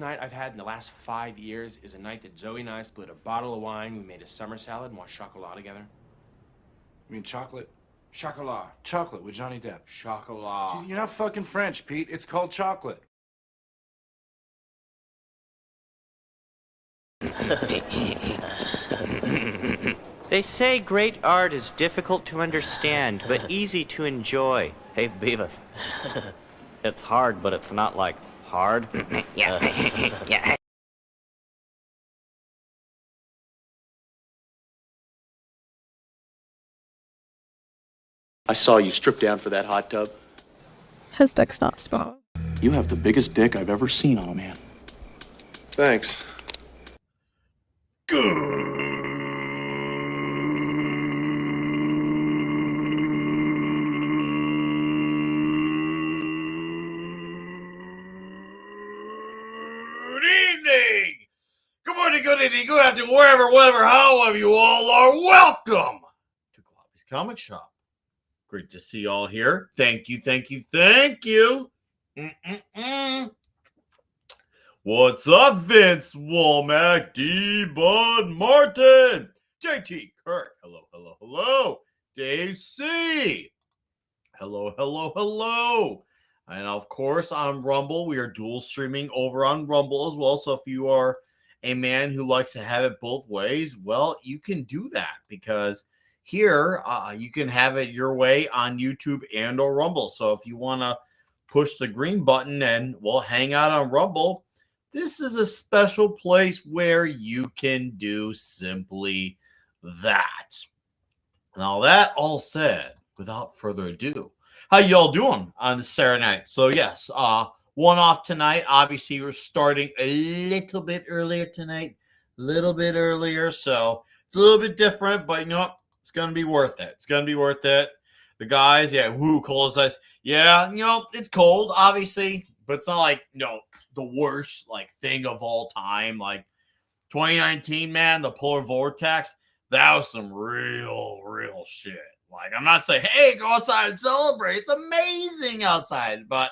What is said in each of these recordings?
night I've had in the last 5 years is a night that Zoe and I split a bottle of wine, we made a summer salad, and watched chocolat together. You mean chocolate? Chocolat. Chocolate with Johnny Depp. Chocolat. You're not fucking French, Pete. It's called chocolate. They say great art is difficult to understand, but easy to enjoy. Hey, Beavis. It's hard, but it's not like hard. Yeah. I saw you strip down for that hot tub. His dick's not small. You have the biggest dick I've ever seen on a man. Thanks. Good evening, good afternoon, wherever, whatever, however you all are. Welcome to Clobby's Comic Shop. Great to see you all here. Thank you, thank you, thank you. What's up, Vince Womack, D. Bud Martin, JT Kirk, hello, hello, hello. Dave C. Hello, hello, hello. And of course, on Rumble, we are dual streaming over on Rumble as well. So if you are a man who likes to have it both ways, well, you can do that because here you can have it your way on YouTube and or Rumble. So if you want to push the green button and, well, hang out on Rumble, this is a special place where you can do simply that. Now, that all said, without further ado, how y'all doing on this Saturday night? So, yes, one off tonight. Obviously, we're starting a little bit earlier tonight. So, it's a little bit different, but you know what? It's going to be worth it. The guys, yeah, cold as ice. Yeah, it's cold, obviously, but it's not like, the worst, thing of all time. Like, 2019, man, the polar vortex, that was some real shit. Like, I'm not saying, hey, go outside and celebrate. It's amazing outside. But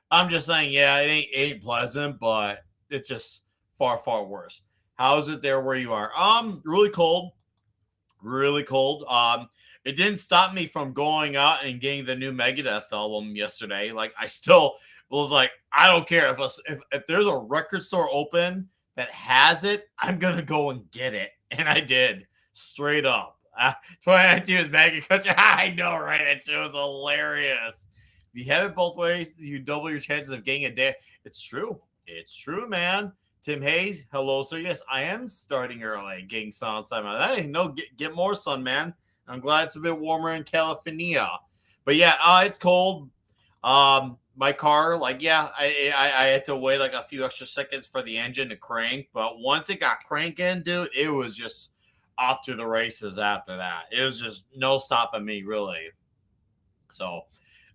I'm just saying, yeah, it ain't pleasant, but it's just far worse. How's it there where you are? Really cold. It didn't stop me from going out and getting the new Megadeth album yesterday. Like, I still was like, I don't care if there's a record store open that has it, I'm gonna go and get it, and I did, straight up. 2019 is Maggie Country. I know, right? That shit was hilarious. If you have it both ways, you double your chances of getting a day. It's true, man. Tim Hayes, hello, sir. Yes, I am starting early, getting sun outside. Hey, no, get more sun, man. I'm glad it's a bit warmer in California. But yeah, it's cold. My car, I had to wait a few extra seconds for the engine to crank. But once it got cranking, dude, it was just off to the races after that. It was just no stopping me, really. So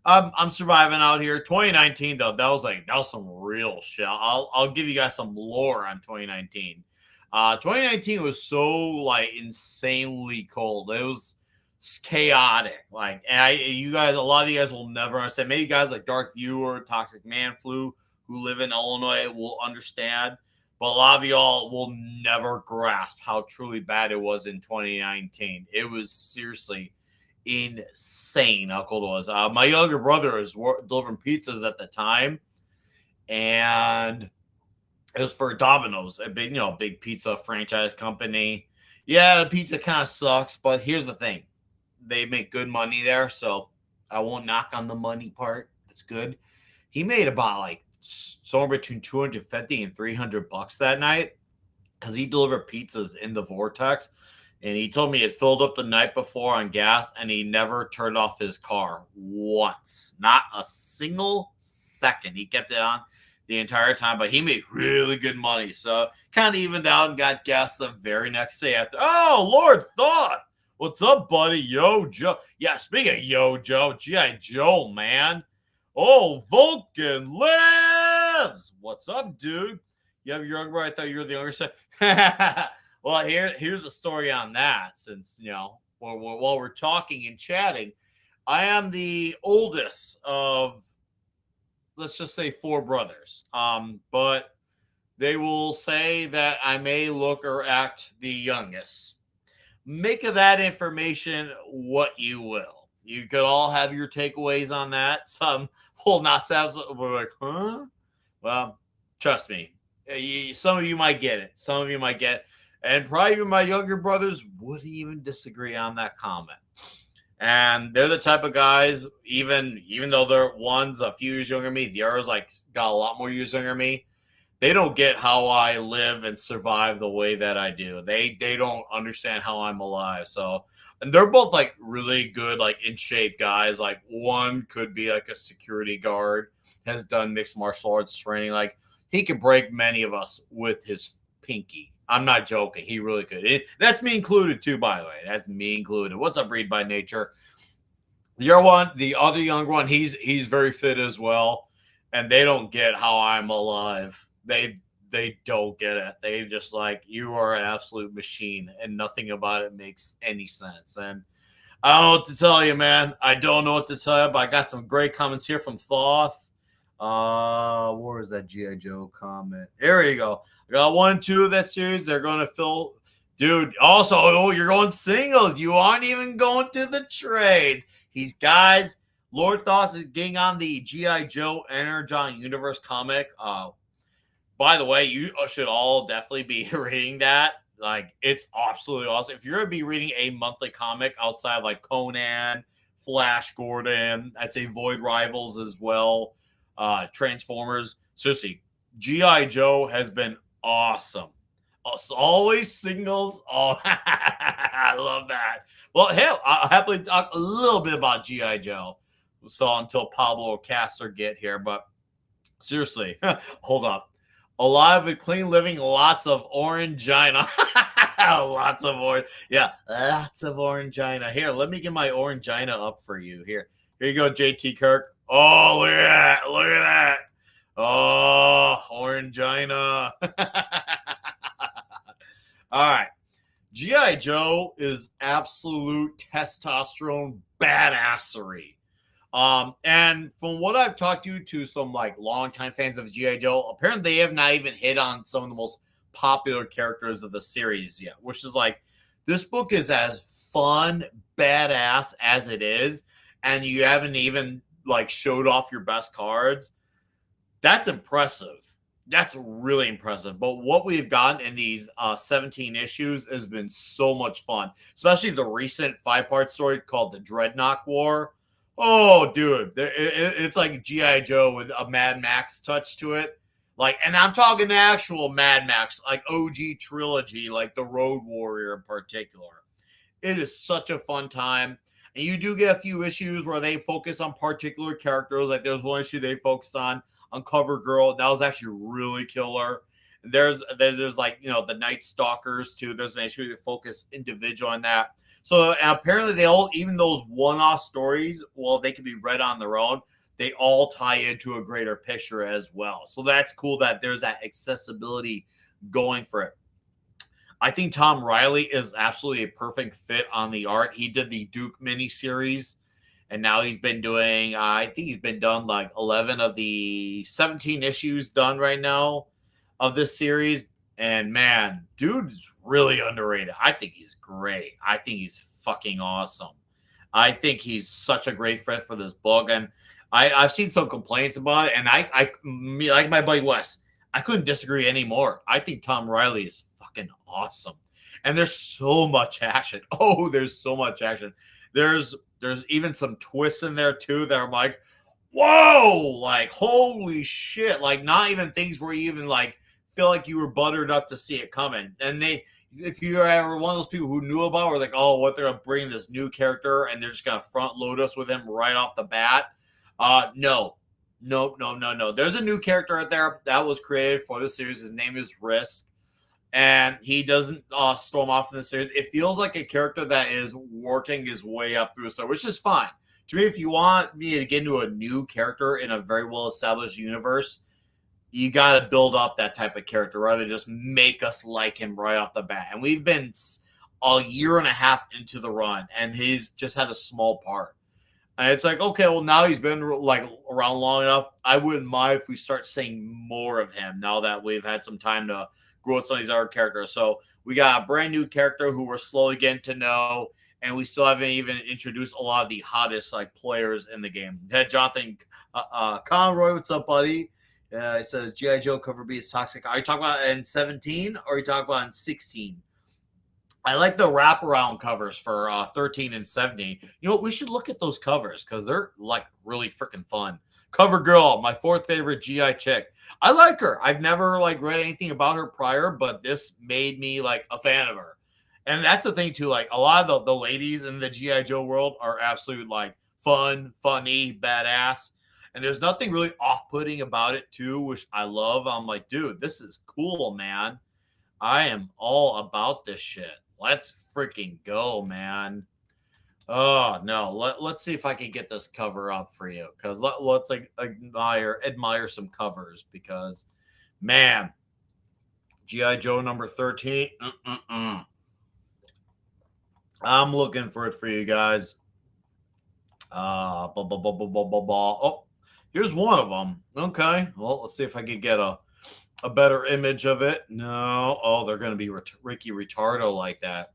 I'm surviving out here. 2019, though, that was some real shit. I'll give you guys some lore on 2019. 2019 was so insanely cold. It was chaotic. And a lot of you guys will never understand. Maybe guys like Dark Viewer, Toxic Man Flu, who live in Illinois, will understand. But a lot of y'all will never grasp how truly bad it was in 2019. It was seriously insane how cold it was. My younger brother was delivering pizzas at the time, and it was for Domino's, a big pizza franchise company. Yeah, the pizza kind of sucks, but here's the thing. They make good money there, so I won't knock on the money part. It's good. He made about somewhere between $250 and $300 that night because he delivered pizzas in the vortex, and he told me it filled up the night before on gas, and he never turned off his car once, not a single second. He kept it on the entire time, but he made really good money, so kind of evened out and got gas the very next day after. Oh, Lord Thought, what's up, buddy? Yo, Joe. Yeah, speaking of Yo, Joe, G.I. Joe, man. Oh, Vulcan lives! What's up, dude? You have your younger brother? I thought you were the younger son. Well, here's a story on that. Since, while we're talking and chatting, I am the oldest of, let's just say, 4 brothers. But they will say that I may look or act the youngest. Make of that information what you will. You could all have your takeaways on that. Some will not have. We're like, huh? Well, trust me. Some of you might get it. Some of you might get it. And probably even my younger brothers wouldn't even disagree on that comment. And they're the type of guys, even though they're one's a few years younger than me, the other's like got a lot more years younger than me. They don't get how I live and survive the way that I do. They don't understand how I'm alive. So, and they're both like really good, like in shape guys. Like one could be like a security guard, has done mixed martial arts training. Like he could break many of us with his pinky. I'm not joking. He really could. That's me included too, by the way. That's me included. What's up, Read by Nature? The other young one, he's very fit as well, and they don't get how I'm alive. They don't get it. They just like, you are an absolute machine, and nothing about it makes any sense. And I don't know what to tell you, man. I don't know what to tell you, but I got some great comments here from Thoth. Where is that G.I. Joe comment? There you go. I got 1 and 2 of that series. They're going to fill. Dude, also, you're going singles. You aren't even going to the trades. Guys, Lord Thoth is getting on the G.I. Joe Energon Universe comic. By the way, you should all definitely be reading that. Like, it's absolutely awesome. If you're going to be reading a monthly comic outside of like Conan, Flash Gordon, I'd say Void Rivals as well, Transformers, seriously, G.I. Joe has been awesome. Always singles. Oh, I love that. Well, hell, I'll happily talk a little bit about G.I. Joe. So until Pablo or Caster get here, but seriously, hold up. Alive with clean living, lots of orangina. Lots of orange. Yeah, lots of orangina. Here, let me get my orangina up for you. Here you go, JT Kirk. Oh, look at that. Look at that. Oh, orangina. All right. G.I. Joe is absolute testosterone badassery. And from what I've talked to some like longtime fans of G.I. Joe, apparently they have not even hit on some of the most popular characters of the series yet, which is like, this book is as fun, badass as it is, and you haven't even like showed off your best cards. That's impressive. That's really impressive. But what we've gotten in these 17 issues has been so much fun, especially the recent 5-part story called The Dreadnought War. Oh, dude, it's like G.I. Joe with a Mad Max touch to it. Like, and I'm talking actual Mad Max, like OG trilogy, like the Road Warrior in particular. It is such a fun time. And you do get a few issues where they focus on particular characters. Like there's one issue they focus on Cover Girl. That was actually really killer. There's like, you know, the Night Stalkers too. There's an issue that focus individual on that. So apparently they all, even those one-off stories, well, they can be read on their own. They all tie into a greater picture as well. So that's cool that there's that accessibility going for it. I think Tom Riley is absolutely a perfect fit on the art. He did the Duke miniseries, and now he's been doing, I think he's been done like 11 of the 17 issues done right now of this series. And man, dude's really underrated. I think he's great. I think he's fucking awesome. I think he's such a great fit for this book. And I've seen some complaints about it, and I like my buddy Wes, I couldn't disagree anymore. I think Tom Riley is fucking awesome. And there's so much action. Oh, there's so much action. There's even some twists in there too that I'm like, whoa, like holy shit. Like not even things where you even like feel like you were buttered up to see it coming. And if you're ever one of those people who knew about it, or like, oh, what they're gonna bring this new character and they're just gonna front load us with him right off the bat. No. There's a new character out there that was created for the series. His name is Risk, and he doesn't storm off in the series. It feels like a character that is working his way up through the story, which is fine. To me, if you want me to get into a new character in a very well-established universe, you got to build up that type of character rather than just make us like him right off the bat. And we've been a year and a half into the run, and he's just had a small part. And it's like, okay, well, now he's been like around long enough. I wouldn't mind if we start seeing more of him now that we've had some time to grow with some of these other characters. So we got a brand new character who we're slowly getting to know, and we still haven't even introduced a lot of the hottest like players in the game. Had Jonathan Conroy, what's up, buddy? It says G.I. Joe cover B is toxic. Are you talking about in 17 or are you talking about in 16? I like the wraparound covers for 13 and 17. You know what? We should look at those covers because they're like really freaking fun. Cover Girl, my fourth favorite GI chick. I like her. I've never like read anything about her prior, but this made me like a fan of her. And that's the thing too. Like a lot of the ladies in the GI Joe world are absolute like fun, funny, badass. And there's nothing really off-putting about it too, which I love. I'm like, dude, this is cool, man. I am all about this shit. Let's freaking go, man. Oh, no. Let's see if I can get this cover up for you. Because let's like admire some covers. Because, man, G.I. Joe number 13. I'm looking for it for you guys. Oh, here's one of them. Okay. Well, let's see if I can get a better image of it. No. Oh, they're going to be Ricky Ritardo like that.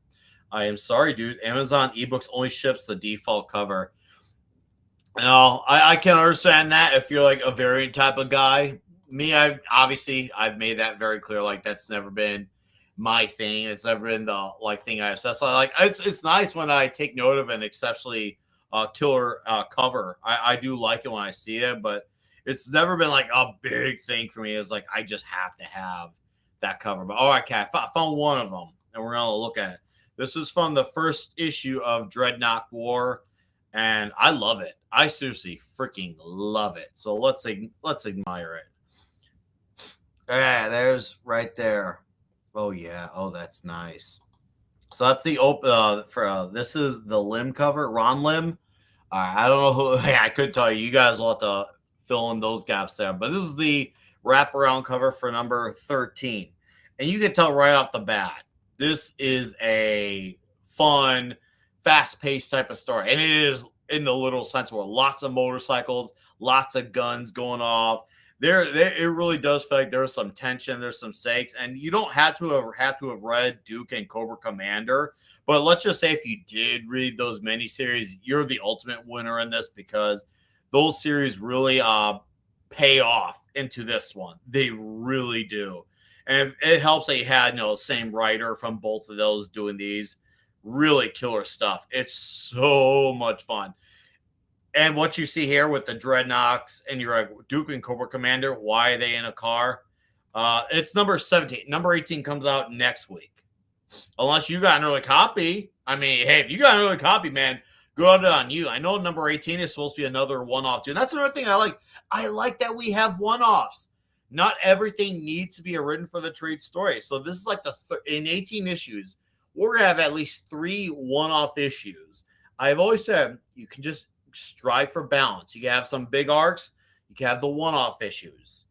I am sorry, dude. Amazon eBooks only ships the default cover. No, I can understand that if you're like a variant type of guy. Me, I've made that very clear. Like that's never been my thing. It's never been the like thing I obsess on. Like it's nice when I take note of an exceptionally killer cover. I do like it when I see it, but it's never been like a big thing for me. It's like I just have to have that cover. But all right, Kat, I found one of them, and we're gonna look at it. This is from the first issue of Dreadnought War, and I love it. I seriously freaking love it. So let's admire it. Yeah, there's right there. Oh yeah. Oh, that's nice. So that's the this is the Lim cover, Ron Lim. I don't know who. I could tell you. You guys will have to fill in those gaps there. But this is the wraparound cover for number 13. And you can tell right off the bat, this is a fun, fast-paced type of story. And it is in the literal sense where lots of motorcycles, lots of guns going off. It really does feel like there's some tension, there's some stakes, and you don't have to have read Duke and Cobra Commander. But let's just say if you did read those miniseries, you're the ultimate winner in this because those series really pay off into this one. They really do. And it helps that you had the same writer from both of those doing these. Really killer stuff. It's so much fun. And what you see here with the Dreadnoughts and you're like, Duke and Cobra Commander, why are they in a car? It's number 17. Number 18 comes out next week. Unless you got an early copy. I mean, hey, if you got an early copy, man, good on you. I know number 18 is supposed to be another one-off, too. That's another thing I like. I like that we have one-offs. Not everything needs to be a written for the trade story. So this is like in 18 issues, we're going to have at least 3 one-off issues. I've always said you can just strive for balance. You can have some big arcs. You can have the one-off issues.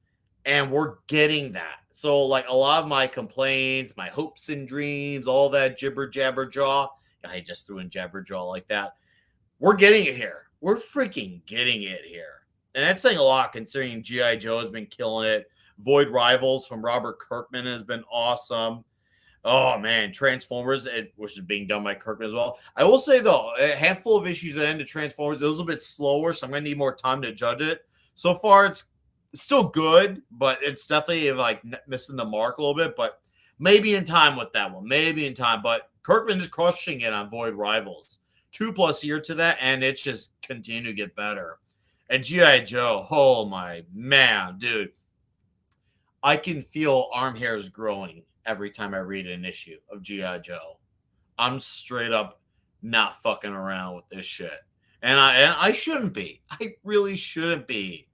And we're getting that. So like a lot of my complaints, my hopes and dreams, all that jibber jabber jaw. I just threw in jabber jaw like that. We're getting it here. We're freaking getting it here. And that's saying a lot considering G.I. Joe has been killing it. Void Rivals from Robert Kirkman has been awesome. Oh, man. Transformers, which is being done by Kirkman as well. I will say, though, a handful of issues at the end of Transformers, it was a bit slower, so I'm going to need more time to judge it. So far, it's still good, but it's definitely like missing the mark a little bit. But maybe in time with that one. Maybe in time. But Kirkman is crushing it on Void Rivals. 2+ year to that, and it's just continue to get better. And G.I. Joe, oh my man, dude. I can feel arm hairs growing every time I read an issue of G.I. Joe. I'm straight up not fucking around with this shit. And I shouldn't be. I really shouldn't be.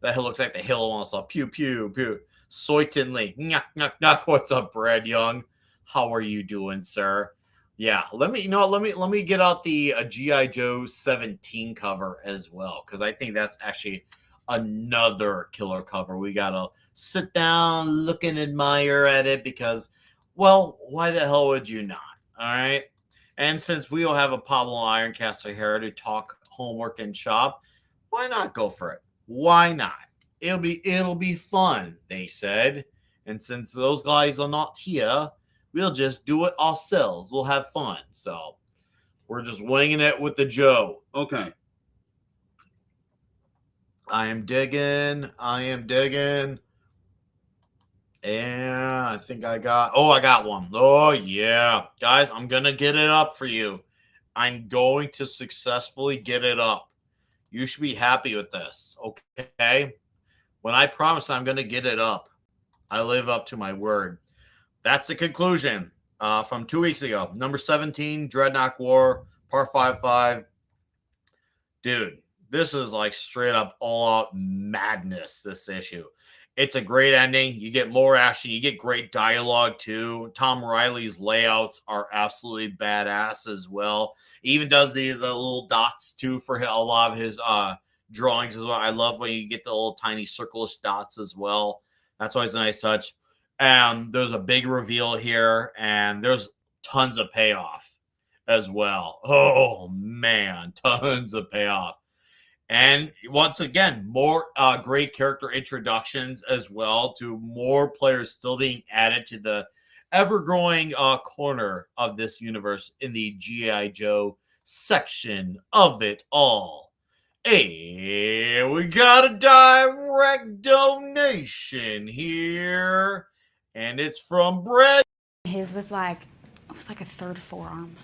That looks like the hill wants to pew, pew, pew. Certainly. Knock, knock, knock. What's up, Brad Young? How are you doing, sir? Yeah, let me get out the G.I. Joe 17 cover as well, because I think that's actually another killer cover. We got to sit down, look and admire at it because, well, why the hell would you not? All right. And since we will have a Pablo Ironcaster here to talk homework and shop, why not go for it? Why not? It'll be fun, they said. And since those guys are not here, we'll just do it ourselves. We'll have fun. So we're just winging it with the Joe. Okay. I am digging. And I think I got one. Oh, yeah. Guys, I'm going to get it up for you. I'm going to successfully get it up. You should be happy with this, okay? When I promise I'm going to get it up, I live up to my word. That's the conclusion from 2 weeks ago. Number 17, Dreadnought War, Part 5-5. Dude, this is like straight up all-out madness, this issue. It's a great ending. You get more action. You get great dialogue, too. Tom Riley's layouts are absolutely badass as well. He even does the little dots, too, for a lot of his drawings as well. I love when you get the little tiny circle-ish dots as well. That's always a nice touch. There's a big reveal here, and there's tons of payoff as well. Oh, man, tons of payoff. And once again, more great character introductions as well, to more players still being added to the ever-growing corner of this universe in the G.I. Joe section of it all. Hey, we got a direct donation here, and it's from Brett. His was like, it was like a third forearm.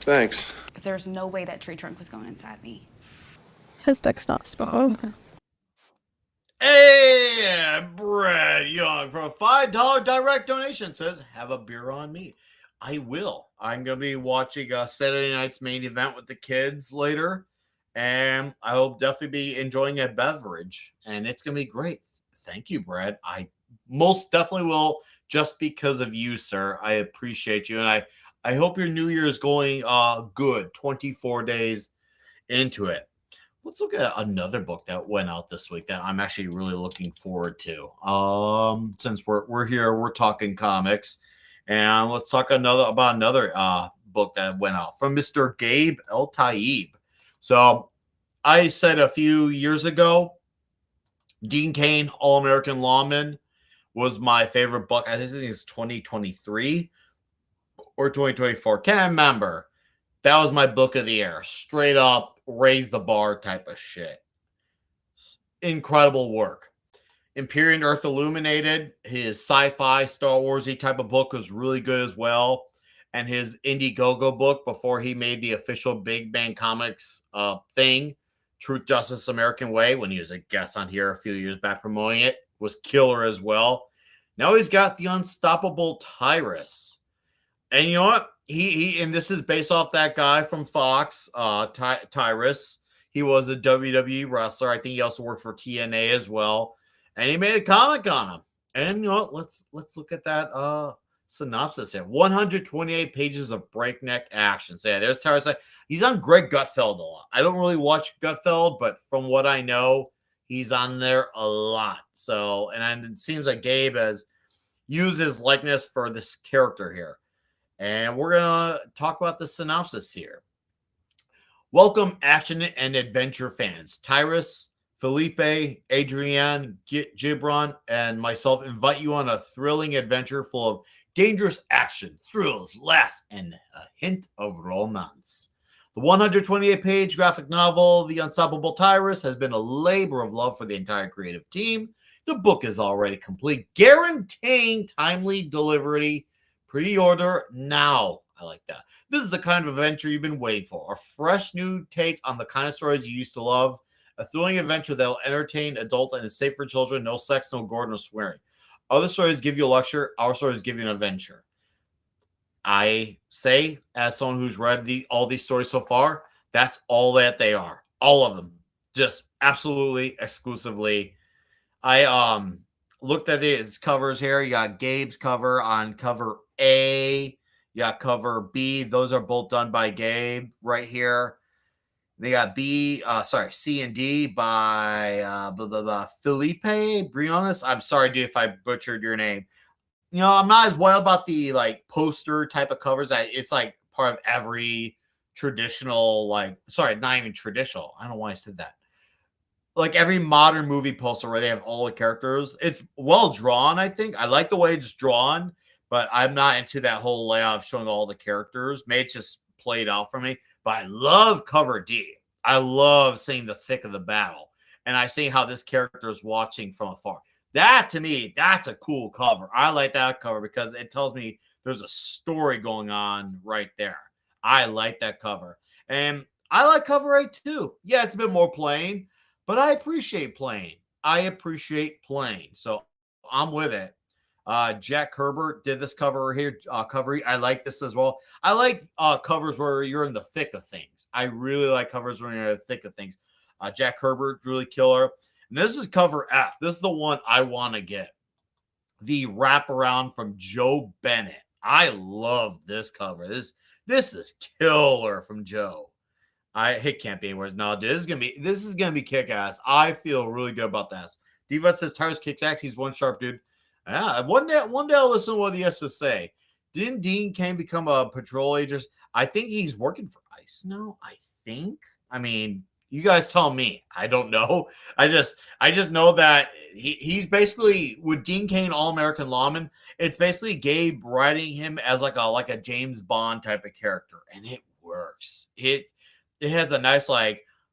Thanks. Because there's no way that tree trunk was going inside me. His dick's not small. Hey, Brad Young from a $5 direct donation says, have a beer on me. I will. I'm going to be watching Saturday night's main event with the kids later, and I will definitely be enjoying a beverage, and it's going to be great. Thank you, Brad. I most definitely will, just because of you, sir. I appreciate you, and I hope your New Year is going good, 24 days into it. Let's look at another book that went out this week that I'm actually really looking forward to. Since we're here, we're talking comics, and let's talk about another book that went out from Mr. Gabe El-Taib. So I said a few years ago, Dean Cain, All-American Lawman, was my favorite book. I think it's 2023 or 2024. Can't remember. That was my book of the year. Straight up, raise the bar type of shit. Incredible work. Imperium Earth Illuminated, his sci-fi, Star Wars-y type of book was really good as well. And his Indiegogo book, before he made the official Big Bang Comics thing, Truth, Justice, American Way, when he was a guest on here a few years back promoting it, was killer as well. Now he's got the Unstoppable Tyrus. And you know what? He and this is based off that guy from Fox, Tyrus. He was a WWE wrestler. I think he also worked for TNA as well. And he made a comic on him. And you know what? Let's look at that synopsis here. 128 pages of breakneck action. So yeah, there's Tyrus. He's on Greg Gutfeld a lot. I don't really watch Gutfeld, but from what I know, he's on there a lot. So, and it seems like Gabe has used his likeness for this character here. And we're going to talk about the synopsis here. Welcome, action and adventure fans. Tyrus, Felipe, Adrienne, Gibran, and myself invite you on a thrilling adventure full of dangerous action, thrills, laughs, and a hint of romance. The 128-page graphic novel, The Unstoppable Tyrus, has been a labor of love for the entire creative team. The book is already complete, guaranteeing timely delivery. Pre-order now. I like that. This is the kind of adventure you've been waiting for. A fresh new take on the kind of stories you used to love. A thrilling adventure that will entertain adults and is safe for children. No sex, no gore, no swearing. Other stories give you a lecture. Our stories give you an adventure. I say, as someone who's read all these stories so far, that's all that they are. All of them. Just absolutely, exclusively. I looked at his covers here. You got Gabe's cover on cover A. You got cover B. Those are both done by Gabe right here. They got C and D by Felipe Briones. I'm sorry, dude, if I butchered your name. I'm not as wild about the like poster type of covers. It's like part of every traditional, not even traditional. I don't know why I said that. Like every modern movie poster where they have all the characters, it's well drawn. I think I like the way it's drawn, but I'm not into that whole layout of showing all the characters. Maybe it's just played out for me. But I love cover D. I love seeing the thick of the battle, and I see how this character is watching from afar. That to me, that's a cool cover. I like that cover because it tells me there's a story going on right there. I like that cover, and I like cover 8 too. Yeah, it's a bit more plain. But I appreciate playing. So I'm with it. Jack Herbert did this cover here. I like this as well. I like covers where you're in the thick of things. I really like covers when you're in the thick of things. Jack Herbert, really killer. And this is cover F. This is the one I want to get. The wraparound from Joe Bennett. I love this cover. This is killer from Joe. It can't be anywhere. No, dude, this is gonna be kick ass. I feel really good about this. Diva says Tyrus kicks ass. He's one sharp dude. Yeah, one day I'll listen to what he has to say. Didn't Dean Cain become a patrol agent? I think he's working for ICE now. I think. I mean, you guys tell me. I don't know. I just know that he's basically with Dean Cain, All-American Lawman. It's basically Gabe writing him as like a James Bond type of character, and it works. It has a nice,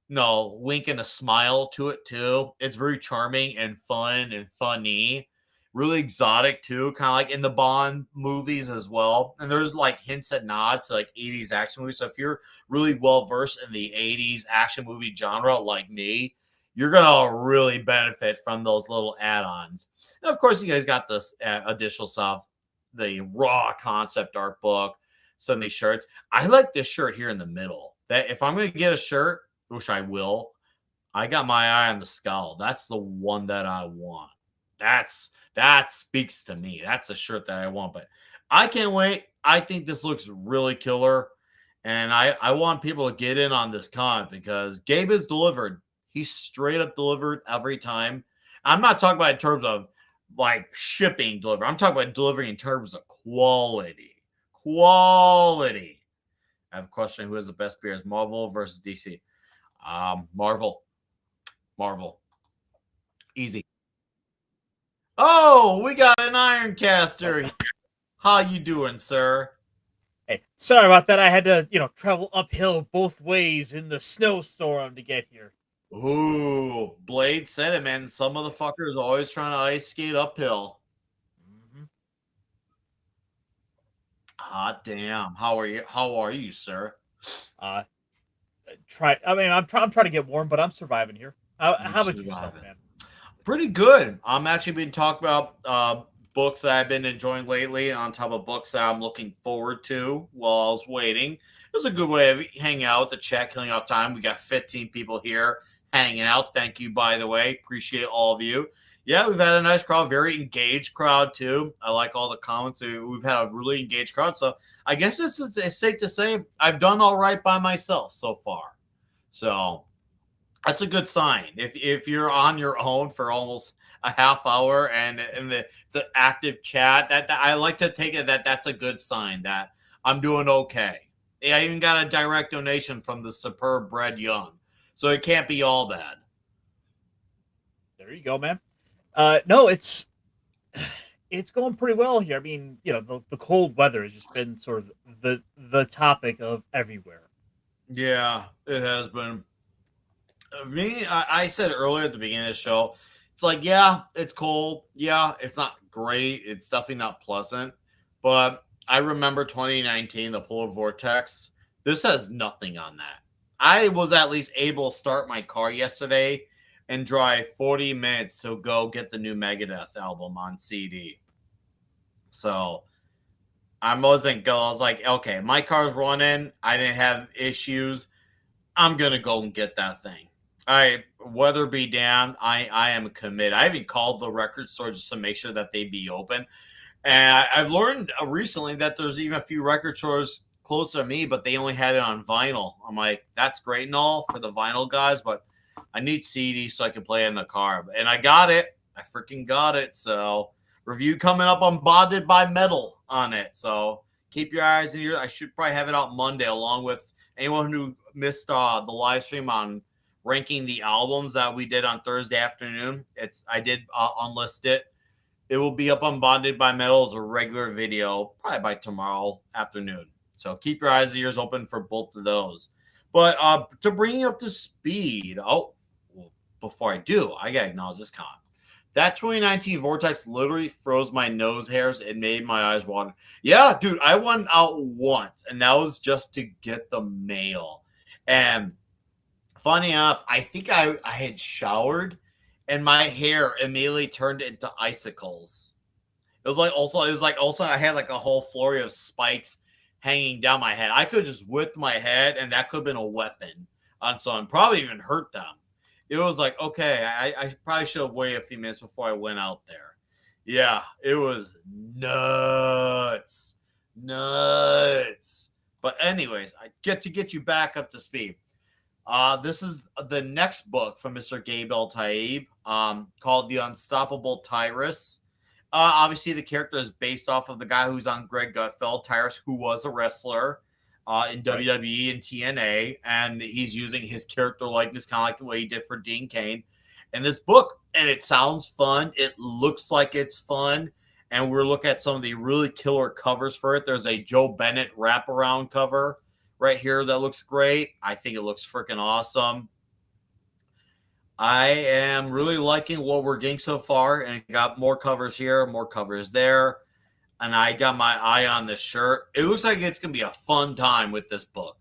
wink and a smile to it, too. It's very charming and fun and funny. Really exotic, too. Kind of like in the Bond movies as well. And there's, hints and nods to, 80s action movies. So if you're really well-versed in the 80s action movie genre like me, you're going to really benefit from those little add-ons. And, of course, you guys got this additional stuff. The raw concept art book. Some of these shirts. I like this shirt here in the middle. That if I'm going to get a shirt, which I will, I got my eye on the skull. That's the one that I want. That speaks to me. That's a shirt that I want. But I can't wait. I think this looks really killer. And I want people to get in on this comic because Gabe is delivered. He's straight up delivered every time. I'm not talking about in terms of shipping delivery. I'm talking about delivering in terms of quality. Quality. I have a question. Who has the best beers? Marvel versus DC? Marvel. Easy. Oh, we got an Ironcaster. How you doing, sir? Hey, sorry about that. I had to, travel uphill both ways in the snowstorm to get here. Ooh, Blade said it, man. Some motherfuckers always trying to ice skate uphill. Hot damn. How are you, sir? I'm trying to get warm, but I'm surviving here. How about yourself, man? Pretty good. I'm actually been talking about books that I've been enjoying lately on top of books that I'm looking forward to while I was waiting. It was a good way of hanging out, the chat, killing off time. We got 15 people here hanging out. Thank you, by the way. Appreciate all of you. Yeah, we've had a nice crowd, very engaged crowd, too. I like all the comments. We've had a really engaged crowd. So I guess it's safe to say I've done all right by myself so far. So that's a good sign. If you're on your own for almost a half hour and it's an active chat, that I like to take it that's a good sign that I'm doing okay. I even got a direct donation from the superb Bread Young. So it can't be all bad. There you go, man. No, it's going pretty well here. I mean, the cold weather has just been sort of the topic of everywhere. Yeah, it has been. I said earlier at the beginning of the show, it's yeah, it's cold. Yeah, it's not great. It's definitely not pleasant. But I remember 2019, the polar vortex. This has nothing on that. I was at least able to start my car yesterday and drive 40 minutes to go get the new Megadeth album on CD. So I was like, okay, my car's running. I didn't have issues. I'm going to go and get that thing. Weather be damned, I am committed. I even called the record store just to make sure that they'd be open. And I've learned recently that there's even a few record stores close to me, but they only had it on vinyl. I'm like, that's great and all for the vinyl guys, but I need CD so I can play it in the car. And I got it. I freaking got it. So review coming up on Bonded by Metal on it. So keep your eyes and ears. I should probably have it out Monday along with Anyone who missed the live stream on ranking the albums that we did on Thursday afternoon, I did unlist it. It will be up on Bonded by Metal as a regular video, probably by tomorrow afternoon. So keep your eyes and ears open for both of those. But to bring you up to speed, before I do, I gotta acknowledge this comment. That 2019 Vortex literally froze my nose hairs. It made my eyes water. Yeah, dude, I went out once, and that was just to get the mail. And funny enough, I think I had showered, and my hair immediately turned into icicles. It was like also I had like a whole flurry of spikes hanging down my head. I could just whip my head, and that could have been a weapon on someone, probably even hurt them. It was like, okay, I probably should have waited a few minutes before I went out there. Yeah, it was nuts. But anyways, I get you back up to speed. This is the next book from Mr. Gabe El-Taib, called The Unstoppable Tyrus. Obviously, the character is based off of the guy who's on Greg Gutfeld, Tyrus, who was a wrestler in WWE and TNA, and he's using his character likeness, kind of like the way he did for Dean Cain in this book. And it sounds fun. It looks like it's fun. And we're looking at some of the really killer covers for it. There's a Joe Bennett wraparound cover right here that looks great. I think it looks freaking awesome. I am really liking what we're getting so far, and got more covers here, more covers there. And I got my eye on this shirt. It looks like it's going to be a fun time with this book.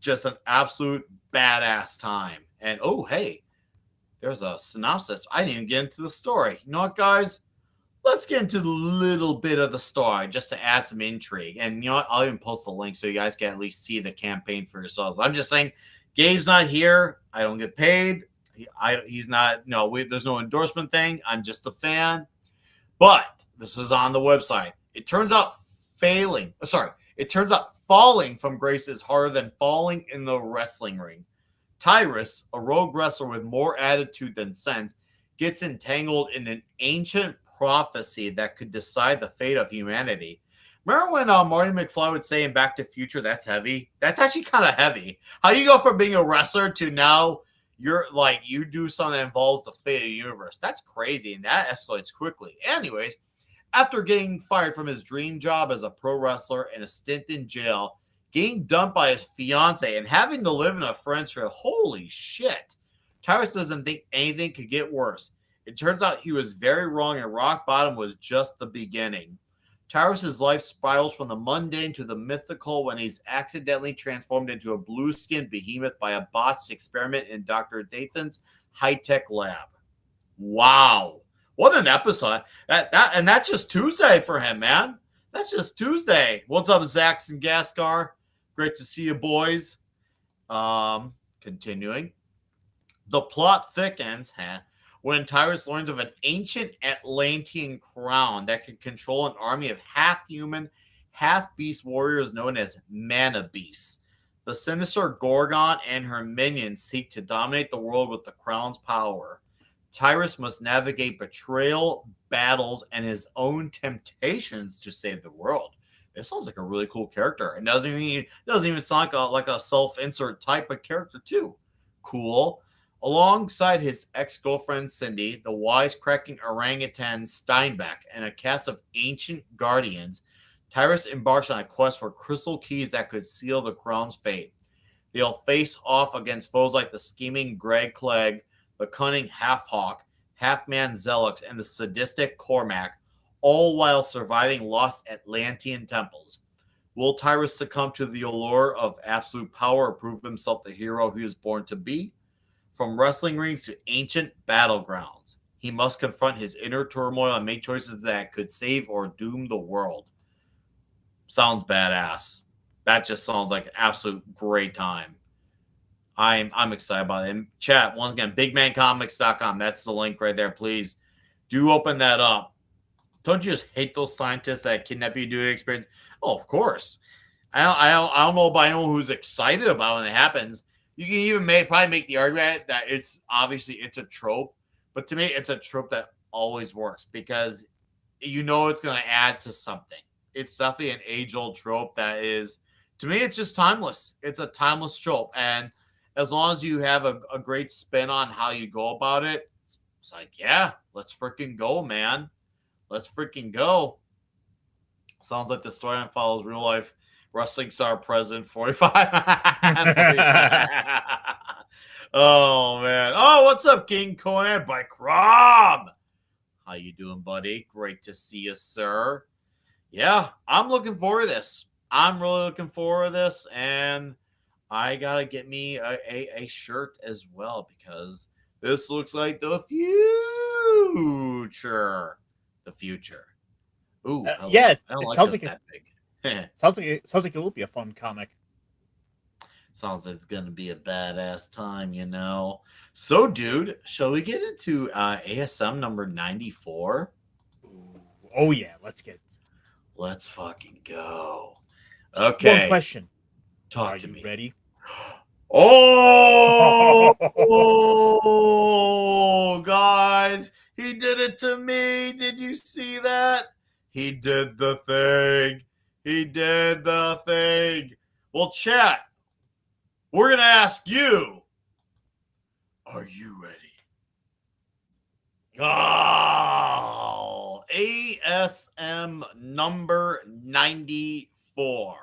Just an absolute badass time. And, oh, hey, there's a synopsis. I didn't even get into the story. You know what, guys? Let's get into a little bit of the story just to add some intrigue. And, you know what? I'll even post a link so you guys can at least see the campaign for yourselves. I'm just saying, Gabe's not here. I don't get paid. He's not, there's no endorsement thing. I'm just a fan. But this is on the website. It turns out falling from grace is harder than falling in the wrestling ring. Tyrus, a rogue wrestler with more attitude than sense, gets entangled in an ancient prophecy that could decide the fate of humanity. Remember when Marty McFly would say in Back to the Future, that's heavy? That's actually kind of heavy. How do you go from being a wrestler to now you're like, you do something that involves the fate of the universe? That's crazy, and that escalates quickly. Anyways, after getting fired from his dream job as a pro wrestler and a stint in jail, getting dumped by his fiance, and having to live in a French trip, holy shit. Tyrus doesn't think anything could get worse. It turns out he was very wrong, and rock bottom was just the beginning. Tyrus's life spirals from the mundane to the mythical when he's accidentally transformed into a blue-skinned behemoth by a botched experiment in Dr. Dathan's high-tech lab. Wow. What an episode. And that's just Tuesday for him, man. That's just Tuesday. What's up, Zax and Gaskar? Great to see you, boys. Continuing. The plot thickens, when Tyrus learns of an ancient Atlantean crown that can control an army of half-human, half-beast warriors known as Mana Beasts. The sinister Gorgon and her minions seek to dominate the world with the crown's power. Tyrus must navigate betrayal, battles, and his own temptations to save the world. This sounds like a really cool character. It doesn't even sound like a self-insert type of character, too. Cool. Alongside his ex-girlfriend Cindy, the wisecracking orangutan Steinbeck, and a cast of ancient guardians, Tyrus embarks on a quest for crystal keys that could seal the crown's fate. They'll face off against foes like the scheming Greg Clegg, the cunning half-hawk, half-man Zelix, and the sadistic Cormac, all while surviving lost Atlantean temples. Will Tyrus succumb to the allure of absolute power or prove himself the hero he was born to be? From wrestling rings to ancient battlegrounds, he must confront his inner turmoil and make choices that could save or doom the world. Sounds badass. That just sounds like an absolute great time. I'm excited about it. And chat, once again, bigmancomics.com. That's the link right there. Please do open that up. Don't you just hate those scientists that kidnap you to do the experience? Oh, of course. I don't know about anyone who's excited about it when it happens. You can even probably make the argument that it's a trope, but to me, it's a trope that always works because it's going to add to something. It's definitely an age-old trope that is To me, it's just timeless. It's a timeless trope. And as long as you have a great spin on how you go about it, it's like, yeah, let's freaking go, man. Let's freaking go. Sounds like the storyline follows real life wrestling star president 45. Oh, man. Oh, what's up, King Conan by Crom? How you doing, buddy? Great to see you, sir. Yeah, I'm looking forward to this. I'm really looking forward to this, and I gotta get me a shirt as well because this looks like the future. The future. Ooh, yeah, I don't it like sounds this like that big. sounds like it will be a fun comic. Sounds like it's gonna be a badass time, you know. So, dude, shall we get into ASM number 94? Oh yeah, let's get. Let's fucking go. Okay. One question. Talk Are to you me. ready? Oh, oh, guys, he did it to me. Did you see that? He did the thing. He did the thing. Well, chat, we're going to ask you, are you ready? Oh, ASM number 94.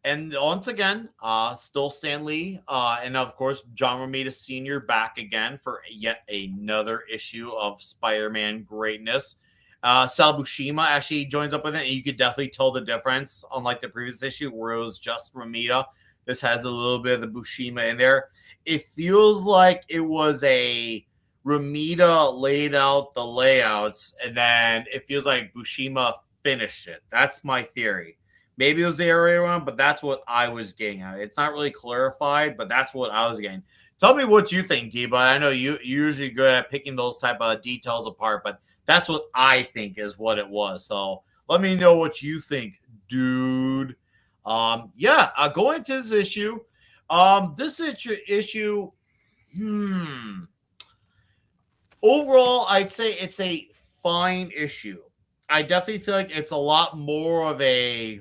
And once again, still Stan Lee, and of course, John Romita Sr. back again for yet another issue of Spider-Man greatness. Sal Buscema actually joins up with it, and you could definitely tell the difference, unlike the previous issue where it was just Romita. This has a little bit of the Buscema in there. It feels like it was a Romita laid out the layouts, and then it feels like Buscema finished it. That's my theory. Maybe it was the area one, but that's what I was getting at. It's not really clarified, but that's what I was getting. Tell me what you think, D, but I know you're usually good at picking those type of details apart, but that's what I think is what it was. So let me know what you think, dude. Going to this issue. Overall, I'd say it's a fine issue. I definitely feel like it's a lot more of a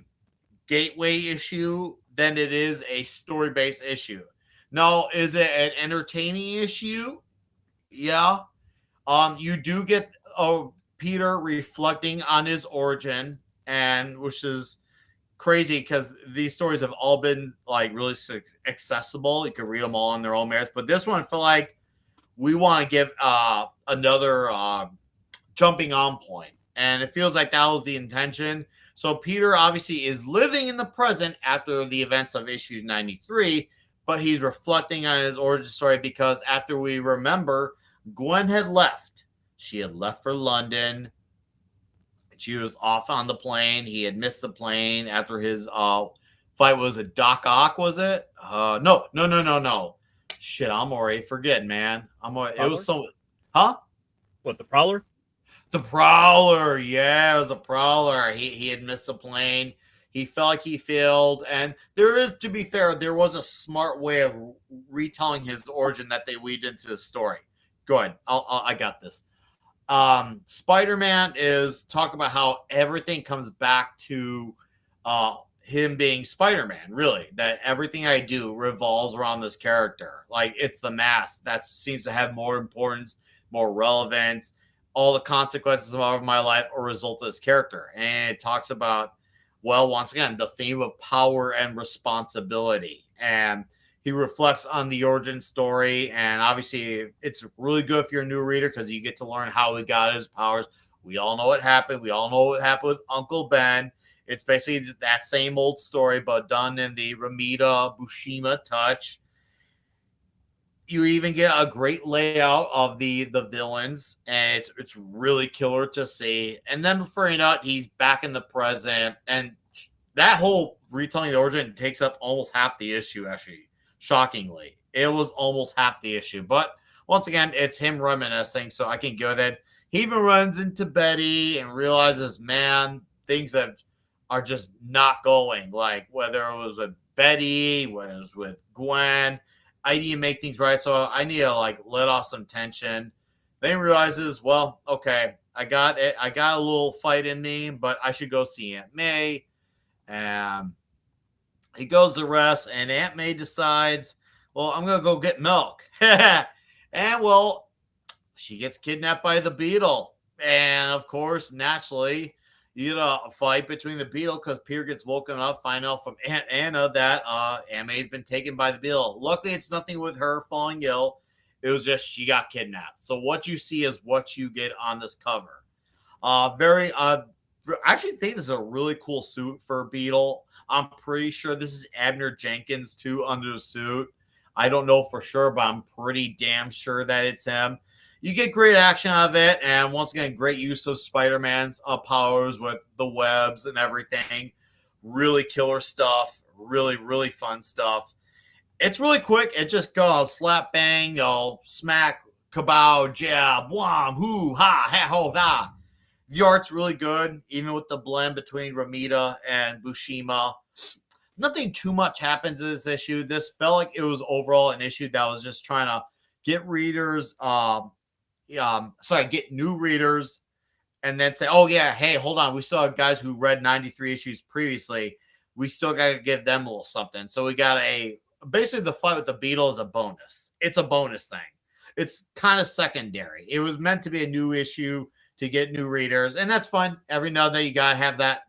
gateway issue than it is a story-based issue. Now, is it an entertaining issue? Yeah. You do get Peter reflecting on his origin, and which is crazy because these stories have all been like really accessible. You can read them all on their own merits, but this one I feel like we want to give another jumping on point, and it feels like that was the intention. So Peter obviously is living in the present after the events of issue 93, but he's reflecting on his origin story because after we remember, Gwen had left. She had left for London. She was off on the plane. He had missed the plane after his fight. Was it Doc Ock, was it? No. Shit, I'm already forgetting, man. It was so... Huh? What, the Prowler? The Prowler, yeah, it was the Prowler. He had missed the plane. He felt like he failed, and there is, to be fair, there was a smart way of retelling his origin that they weaved into the story. Go ahead, I got this. Spider-Man is talk about how everything comes back to him being Spider-Man. Really, that everything I do revolves around this character. Like it's the mask that seems to have more importance, more relevance. All the consequences of my life are a result of this character. And it talks about, well, once again, the theme of power and responsibility. And he reflects on the origin story. And obviously, it's really good if you're a new reader because you get to learn how he got his powers. We all know what happened. We all know what happened with Uncle Ben. It's basically that same old story, but done in the Romita Buscema touch. You even get a great layout of the villains, and it's really killer to see. And then before you know it, he's back in the present, and that whole retelling the origin takes up almost half the issue, actually. Shockingly. It was almost half the issue. But once again, it's him reminiscing, so I can go there. He even runs into Betty and realizes, man, things that are just not going. Like whether it was with Betty, whether it was with Gwen, I need to make things right, so I need to like let off some tension. Then he realizes, well, okay, I got it. I got a little fight in me, but I should go see Aunt May. He goes to rest, and Aunt May decides, well, I'm gonna go get milk. And well, she gets kidnapped by the beetle. And of course, naturally, you get a fight between the beetle because Peter gets woken up, find out from Aunt Anna that Aunt May's been taken by the beetle. Luckily, it's nothing with her falling ill. It was just she got kidnapped. So what you see is what you get on this cover. I actually think this is a really cool suit for Beetle. I'm pretty sure this is Abner Jenkins too under the suit. I don't know for sure, but I'm pretty damn sure that it's him. You get great action out of it, and once again, great use of Spider-Man's powers with the webs and everything. Really killer stuff. Really, really fun stuff. It's really quick. It just goes slap, bang, smack, kabow, jab, wham, hoo, ha, ha, ho, ha. The art's really good, even with the blend between Ramita and Bushima. Nothing too much happens in this issue. This felt like it was overall an issue that was just trying to get readers, get new readers, and then say, oh, yeah, hey, hold on. We still have guys who read 93 issues previously. We still got to give them a little something. So we got basically the fight with the Beetle is a bonus. It's a bonus thing. It's kind of secondary. It was meant to be a new issue to get new readers, and that's fun. Every now and then you got to have that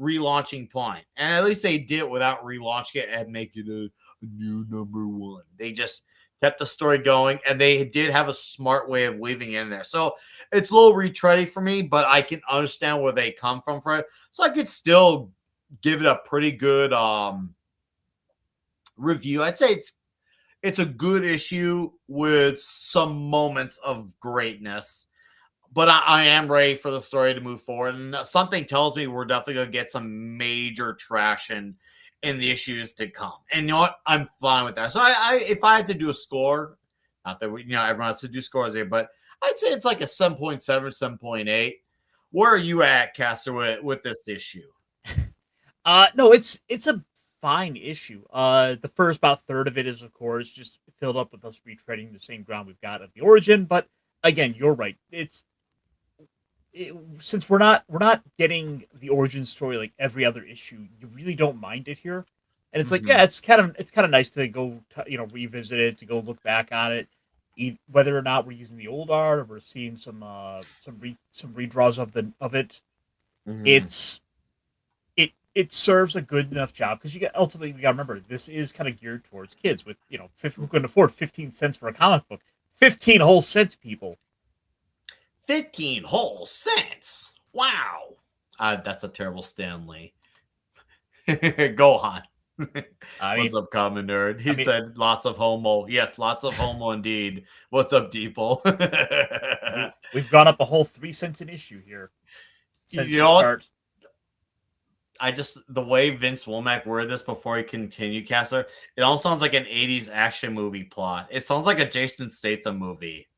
relaunching point. And at least they did it without relaunching it and making it a new #1. They just kept the story going, and they did have a smart way of weaving it in there. So it's a little retready for me, but I can understand where they come from for it. So I could still give it a pretty good review. I'd say it's a good issue with some moments of greatness. But I am ready for the story to move forward. And something tells me we're definitely going to get some major traction in the issues to come. And you know what? I'm fine with that. So if I had to do a score, not that everyone has to do scores here, but I'd say it's like a 7.7, 7.8. Where are you at, Caster, with this issue? No, it's a fine issue. The first about third of it is, of course, just filled up with us retreading the same ground we've got at the origin. But again, you're right. Since we're not getting the origin story like every other issue, you really don't mind it here. And it's like, yeah, it's kind of nice to go, revisit it, to go look back on it, whether or not we're using the old art or we're seeing some redraws of it. Mm-hmm. It serves a good enough job because ultimately we got to remember this is kind of geared towards kids with who can afford 15 cents for a comic book, 15 whole cents, people. 15 whole cents. Wow. That's a terrible Stanley. Gohan. What's up, Common Nerd? He said lots of homo. Yes, lots of homo indeed. What's up, Deeple? We've gone up a whole 3 cents an issue here. The way Vince Womack worded this before he continued, Caster, it all sounds like an 80s action movie plot. It sounds like a Jason Statham movie.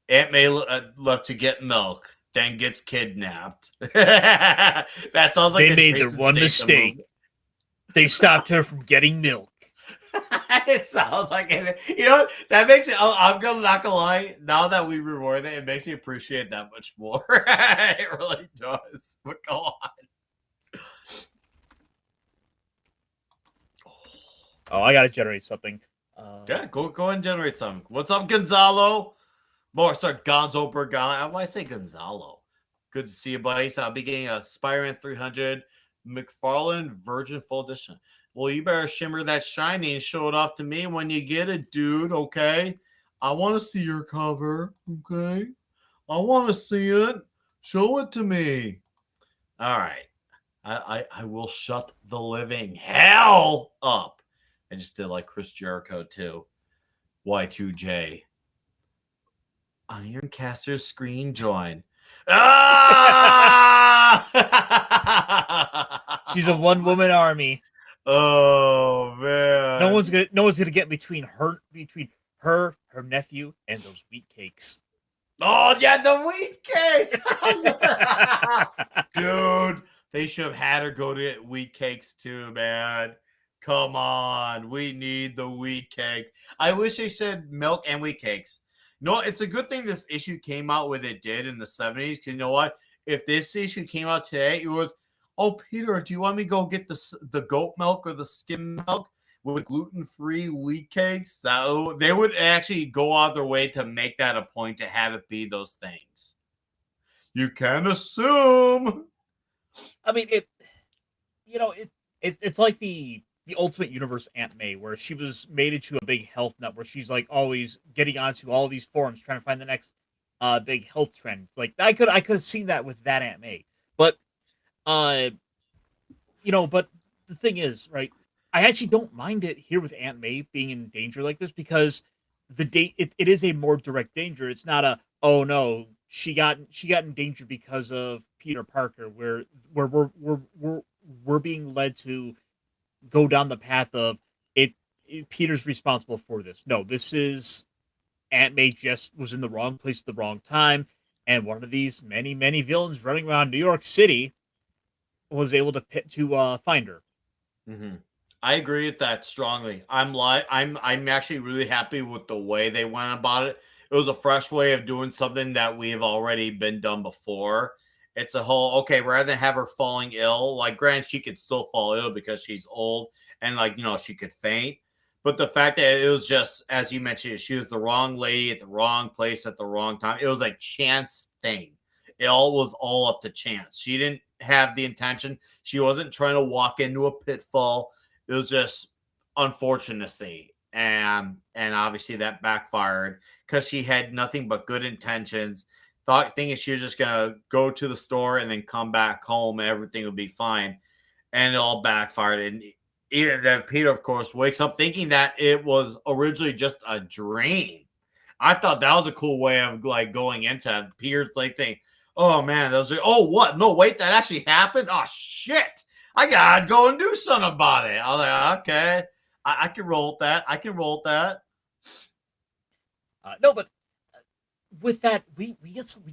Aunt May left to get milk, then gets kidnapped. That sounds like they made their one mistake. Movie. They stopped her from getting milk. It sounds like it. You know what? That makes it. I'm not gonna lie. Now that we reward it, it makes me appreciate that much more. It really does. But go on. Oh, I gotta generate something. Yeah, go ahead and generate something. What's up, Gonzalo? Gonzo Bergana. Why say Gonzalo? Good to see you, buddy. So I'll be getting a Spider-Man 300 McFarlane Virgin Full Edition. Well, you better shimmer that shiny and show it off to me when you get it, dude, okay? I want to see your cover, okay? I want to see it. Show it to me. All right. I will shut the living hell up. I just did like Chris Jericho, too. Y2J. Ironcaster's screen join. She's a one-woman army. Oh man! No one's gonna get between her, her nephew, and those wheat cakes. Oh yeah, the wheat cakes, dude. They should have had her go to wheat cakes too, man. Come on, we need the wheat cake. I wish they said milk and wheat cakes. No, it's a good thing this issue came out when it did in the 70s. Because you know what? If this issue came out today, it was "Oh, Peter, do you want me to go get the goat milk or the skim milk with gluten-free wheat cakes?" They would actually go out their way to make that a point to have it be those things. You can assume. I mean, it's like the Ultimate Universe Aunt May, where she was made into a big health nut, where she's like always getting onto all these forums trying to find the next big health trend. Like I could have seen that with that Aunt May, but uh, but the thing is, right? I actually don't mind it here with Aunt May being in danger like this because it is a more direct danger. It's not a, oh no, she got in danger because of Peter Parker, where we're being led to go down the path of Peter's responsible for this. No, this is Aunt May just was in the wrong place at the wrong time, and one of these many villains running around New York City was able to find her. Mm-hmm. I agree with that strongly. I'm actually really happy with the way they went about it. It was a fresh way of doing something that we have already been done before. It's a whole, okay, rather than have her falling ill, like granted she could still fall ill because she's old and she could faint. But the fact that it was just, as you mentioned, she was the wrong lady at the wrong place at the wrong time. It was a chance thing. It all was all up to chance. She didn't have the intention. She wasn't trying to walk into a pitfall. It was just unfortunacy. And obviously that backfired because she had nothing but good intentions. Thinking she was just gonna go to the store and then come back home and everything would be fine. And it all backfired. And even Peter, of course, wakes up thinking that it was originally just a dream. I thought that was a cool way of going into it. Peter's thinking, oh man, what? No, wait, that actually happened? Oh shit. I gotta go and do something about it. I was like, okay. I can roll with that. I can roll with that. No, but with that, we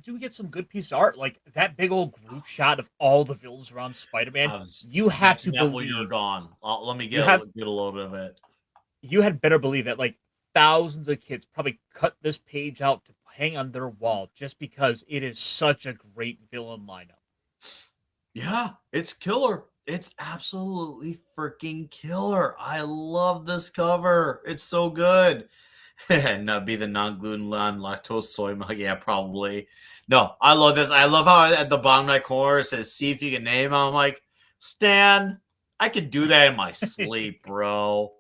do get some good piece of art, like that big old group shot of all the villains around Spider-Man. You have to believe you're gone. Let me get a load of it. You had better believe that thousands of kids probably cut this page out to hang on their wall just because it is such a great villain lineup. Yeah, it's killer. It's absolutely freaking killer. I love this cover. It's so good. And be the non-gluten, non-lactose soy milk. Yeah, probably. No, I love this. I love how at the bottom of that corner it says, see if you can name him. I'm like, Stan, I could do that in my sleep, bro.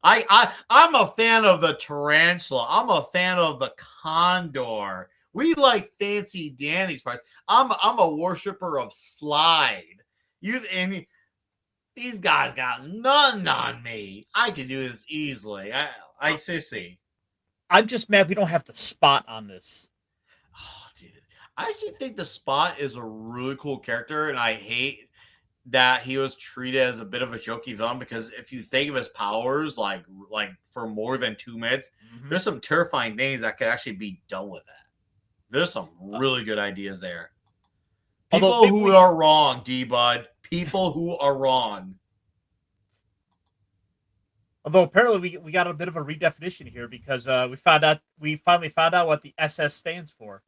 I'm a fan of the tarantula. I'm a fan of the condor. We like fancy Danny's parts. I'm a worshiper of Slide. These guys got nothing on me. I could do this easily. I seriously. I'm just mad we don't have the Spot on this. Oh, dude. I actually think the Spot is a really cool character, and I hate that he was treated as a bit of a jokey villain because if you think of his powers, like for more than 2 minutes, there's some terrifying things that could actually be done with that. There's some really good ideas there. People who are wrong, D-Bud. People who are wrong. Although apparently we got a bit of a redefinition here because we finally found out what the SS stands for.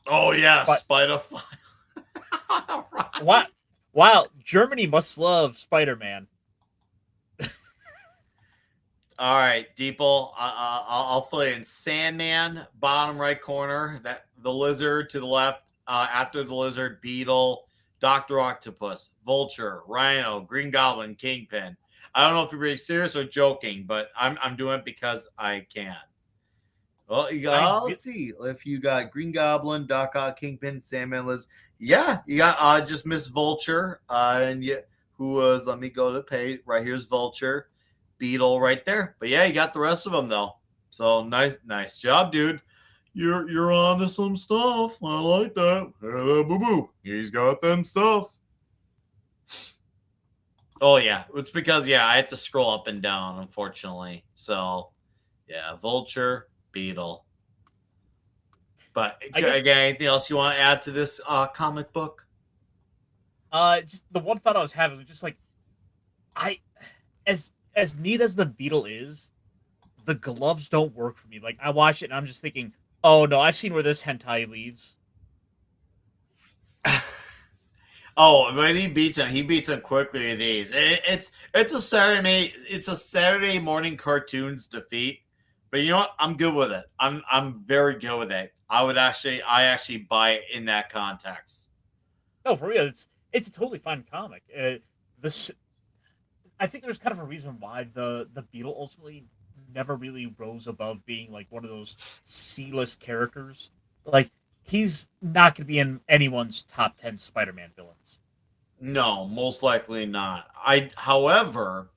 Oh yeah, Spider-Fly. Right. Wow, Germany must love Spider-Man. All right, Deeple, I'll fill in Sandman, bottom right corner. That the lizard to the left. After the lizard, Beetle, Dr. Octopus, Vulture, Rhino, Green Goblin, Kingpin. I don't know if you're being serious or joking, but I'm doing it because I can. Well, you got, let's see if you got Green Goblin, Doc Ock, Kingpin, Sandman, Liz. Yeah, you got just Miss Vulture, and who was? Let me go to the page. Right here's Vulture, Beetle right there. But yeah, you got the rest of them though. So nice job, dude. You're onto some stuff. I like that. Boo boo. He's got them stuff. Oh yeah, it's because I had to scroll up and down, unfortunately. So yeah, Vulture, Beetle. But again, anything else you want to add to this comic book? Just the one thought I was having was just as neat as the Beetle is, the gloves don't work for me. Like I watch it and I'm just thinking, oh no, I've seen where this hentai leads. Oh, when he beats him quickly in these. It's a Saturday morning cartoons defeat. But you know what? I'm good with it. I'm very good with it. I actually buy it in that context. No, for real, it's a totally fine comic. This I think there's kind of a reason why the Beetle ultimately never really rose above being like one of those C-list characters. Like he's not going to be in anyone's top 10 Spider-Man villains. No, most likely not. However,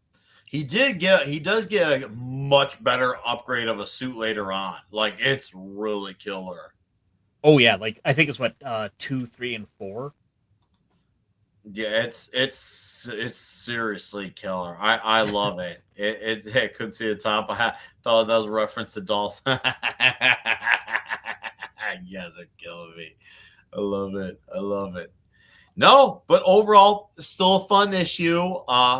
he does get a much better upgrade of a suit later on. Like it's really killer. Oh yeah, like I think it's what 2, 3, and 4. Yeah, it's seriously killer. I love it. It couldn't see the top. I thought that was a reference to Dolph. You guys are killing me. I love it. I love it. No, but overall, still a fun issue.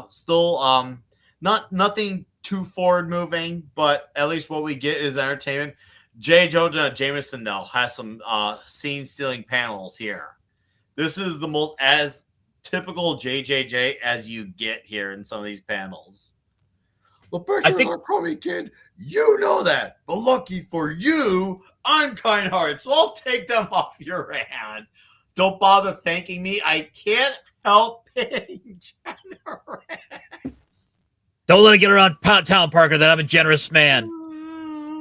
Still nothing too forward moving, but at least what we get is entertainment. J. Jonah Jameson though has some scene stealing panels here. This is the most as typical JJJ as you get here in some of these panels. The pressure's on Clobby, kid. You know that. But lucky for you, I'm kind hearted, so I'll take them off your hands. Don't bother thanking me. I can't help being generous. Don't let it get around town, Parker, that I'm a generous man.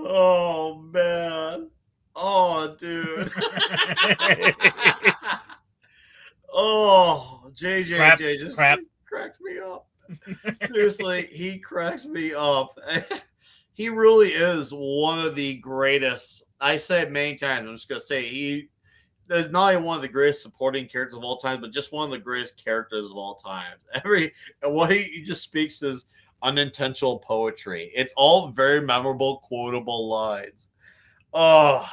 Oh, man. Oh, dude. Oh, JJJ just cracks me up. Seriously, he cracks me up. He really is one of the greatest. I say it many times. I'm just going to say he is not only one of the greatest supporting characters of all time, but just one of the greatest characters of all time. What he just speaks is unintentional poetry. It's all very memorable, quotable lines. Oh,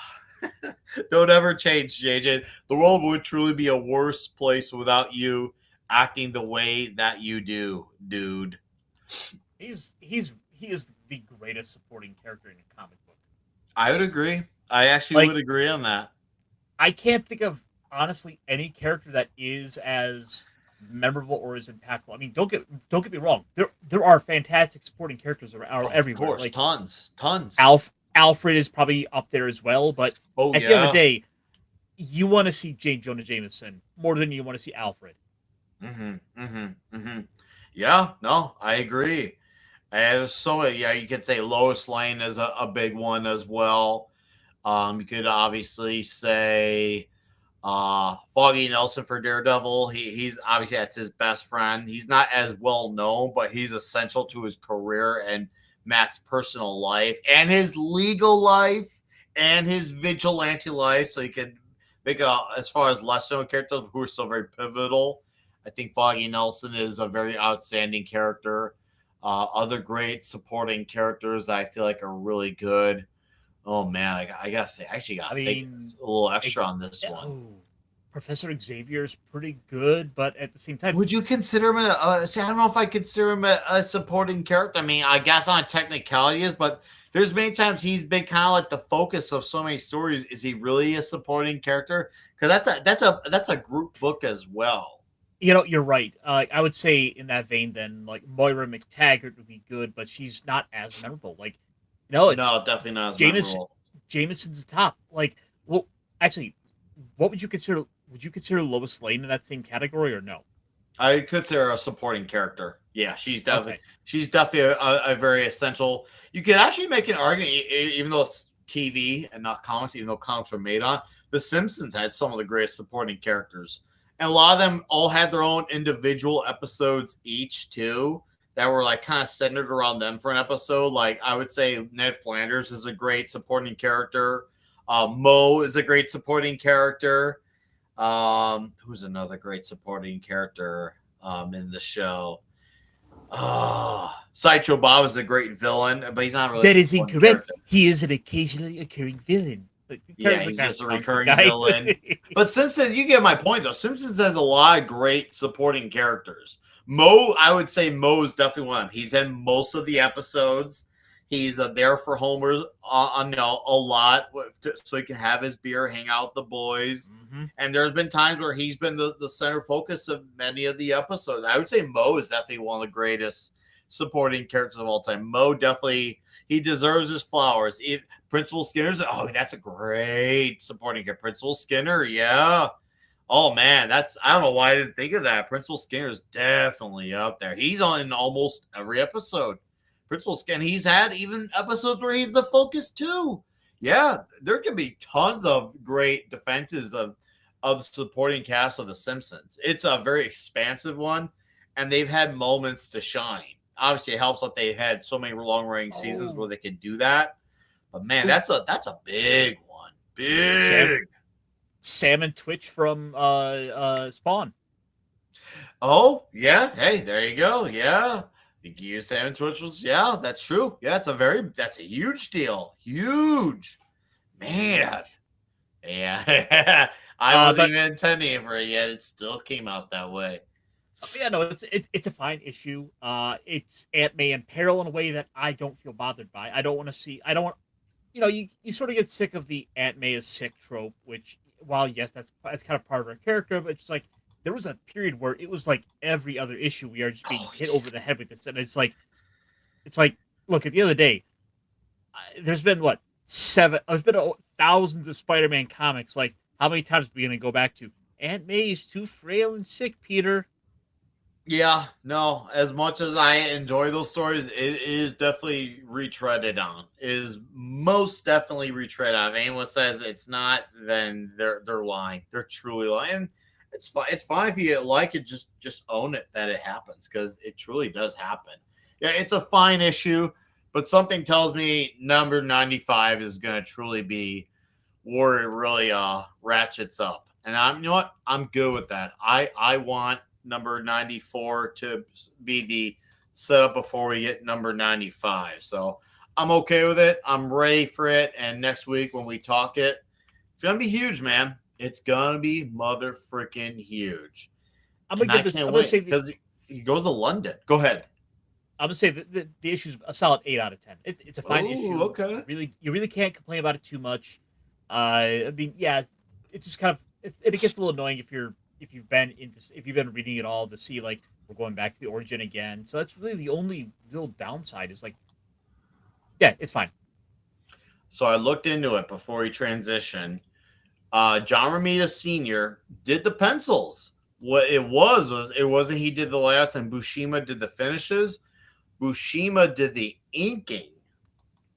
don't ever change, JJ. The world would truly be a worse place without you acting the way that you do, dude. He is the greatest supporting character in a comic book. I would agree. I actually would agree on that. I can't think of honestly any character that is as memorable or as impactful. I mean, don't get me wrong. There are fantastic supporting characters around everywhere. Of course, like, tons. Alfred is probably up there as well, but at the end of the day, you want to see J. Jonah Jameson more than you want to see Alfred. Yeah, no, I agree. And so you could say Lois Lane is a big one as well. You could obviously say Foggy Nelson for Daredevil. He's obviously that's his best friend. He's not as well known, but he's essential to his career and Matt's personal life and his legal life and his vigilante life. So you could make as far as less known characters who are still very pivotal. I think Foggy Nelson is a very outstanding character. Other great supporting characters I feel like are really good. Oh man, I got to think a little extra on this one. Professor Xavier is pretty good, but at the same time, would you consider him I don't know if I consider him a supporting character. I mean, I guess on technicality is, but there's many times he's been kind of like the focus of so many stories. Is he really a supporting character? Because that's a group book as well. You know, you're right. I would say in that vein, then like Moira McTaggart would be good, but she's not as memorable. Like, no, definitely not as memorable. Jameson's the top. Like, well, actually, what would you consider? Would you consider Lois Lane in that same category or no? I consider her a supporting character. Yeah, she's definitely a very essential. You could actually make an argument, even though it's TV and not comics, even though comics were made on. The Simpsons had some of the greatest supporting characters, and a lot of them all had their own individual episodes each too that were like kind of centered around them for an episode. Like I would say Ned Flanders is a great supporting character. Mo is a great supporting character. Who's another great supporting character in the show? Sideshow Bob is a great villain, but he's not really. That is incorrect. Character. He is an occasionally occurring villain. He's just a recurring villain. But Simpsons, you get my point though. Simpsons has a lot of great supporting characters. Mo, I would say Mo is definitely one of them. He's in most of the episodes. He's there for Homer a lot, so he can have his beer, hang out with the boys. Mm-hmm. And there's been times where he's been the center focus of many of the episodes. I would say Mo is definitely one of the greatest supporting characters of all time. Mo definitely, he deserves his flowers. Principal Skinner's, that's a great supporting character. Principal Skinner, yeah. Oh man, I don't know why I didn't think of that. Principal Skinner's definitely up there. He's on in almost every episode. Principal Skinner, he's had even episodes where he's the focus too. Yeah, there can be tons of great defenses of the supporting cast of The Simpsons. It's a very expansive one, and they've had moments to shine. Obviously, it helps that they had so many long-running seasons where they could do that. But man, that's a big one. Big. Sam and Twitch from Spawn. Oh, yeah. Hey, there you go. Yeah. The Gear Sam Twitch was, yeah, that's true. Yeah, that's a huge deal. Huge. Man. Yeah. I wasn't even intending for it yet. It still came out that way. Yeah, no, it's a fine issue. It's Aunt May in peril in a way that I don't feel bothered by. I don't want to see, you sort of get sick of the Aunt May is sick trope, which, while yes, that's kind of part of her character, but it's like there was a period where it was like every other issue we are just being hit over the head with this, and it's like, look, at the end of the day, there's been thousands of Spider-Man comics. Like, how many times are we going to go back to Aunt May is too frail and sick, Peter? Yeah, no, as much as I enjoy those stories, it is definitely retreaded on. It is most definitely retreaded on. If anyone says it's not, then they're lying. They're truly lying. It's fine. It's fine if you like it. Just own it that it happens, because it truly does happen. Yeah, it's a fine issue, but something tells me number 95 is going to truly be where it really ratchets up. And you know what? I'm good with that. I want number 94 to be the setup before we get number 95. So I'm okay with it. I'm ready for it. And next week when we talk it, it's going to be huge, man. It's going to be mother freaking huge. I'm going to say because he goes to London. Go ahead. I'm going to say the issue's a solid 8 out of 10. It's a fine issue. Okay. You really can't complain about it too much. I mean, yeah, it's just kind of, it gets a little annoying if you've been reading it all to see, like, we're going back to the origin again. So that's really the only real downside is, like, yeah, it's fine. So I looked into it before he transitioned. John Romita Sr. did the pencils. What it wasn't he did the layouts and Buscema did the finishes. Buscema did the inking.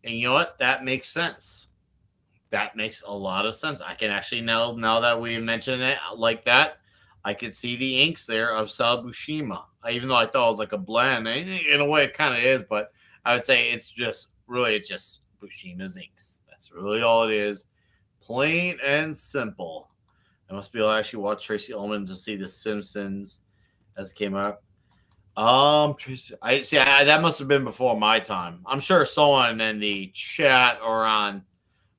And you know what? That makes sense. That makes a lot of sense. I can actually now that we mentioned it like that, I could see the inks there of Sal Buscema. Even though I thought it was like a blend. In a way, it kind of is, but I would say it's just Buscema's inks. That's really all it is. Plain and simple. I must be able to actually watch Tracy Ullman to see The Simpsons as it came up. That must have been before my time. I'm sure someone in the chat or on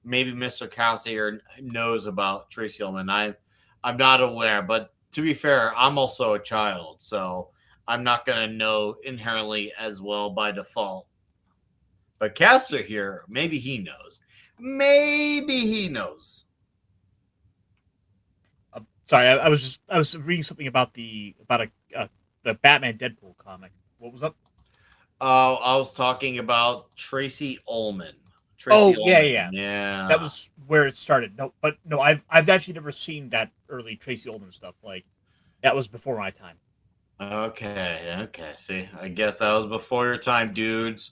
maybe Mr. Cassier knows about Tracy Ullman. I'm not aware, but to be fair, I'm also a child, so I'm not going to know inherently as well by default. But Caster here, maybe he knows. Sorry, I was reading something about the Batman Deadpool comic. What was up? I was talking about Tracy Ullman. Yeah. That was where it started. No, I've actually never seen that early Tracy Ullman stuff. Like, that was before my time. Okay. See, I guess that was before your time, dudes.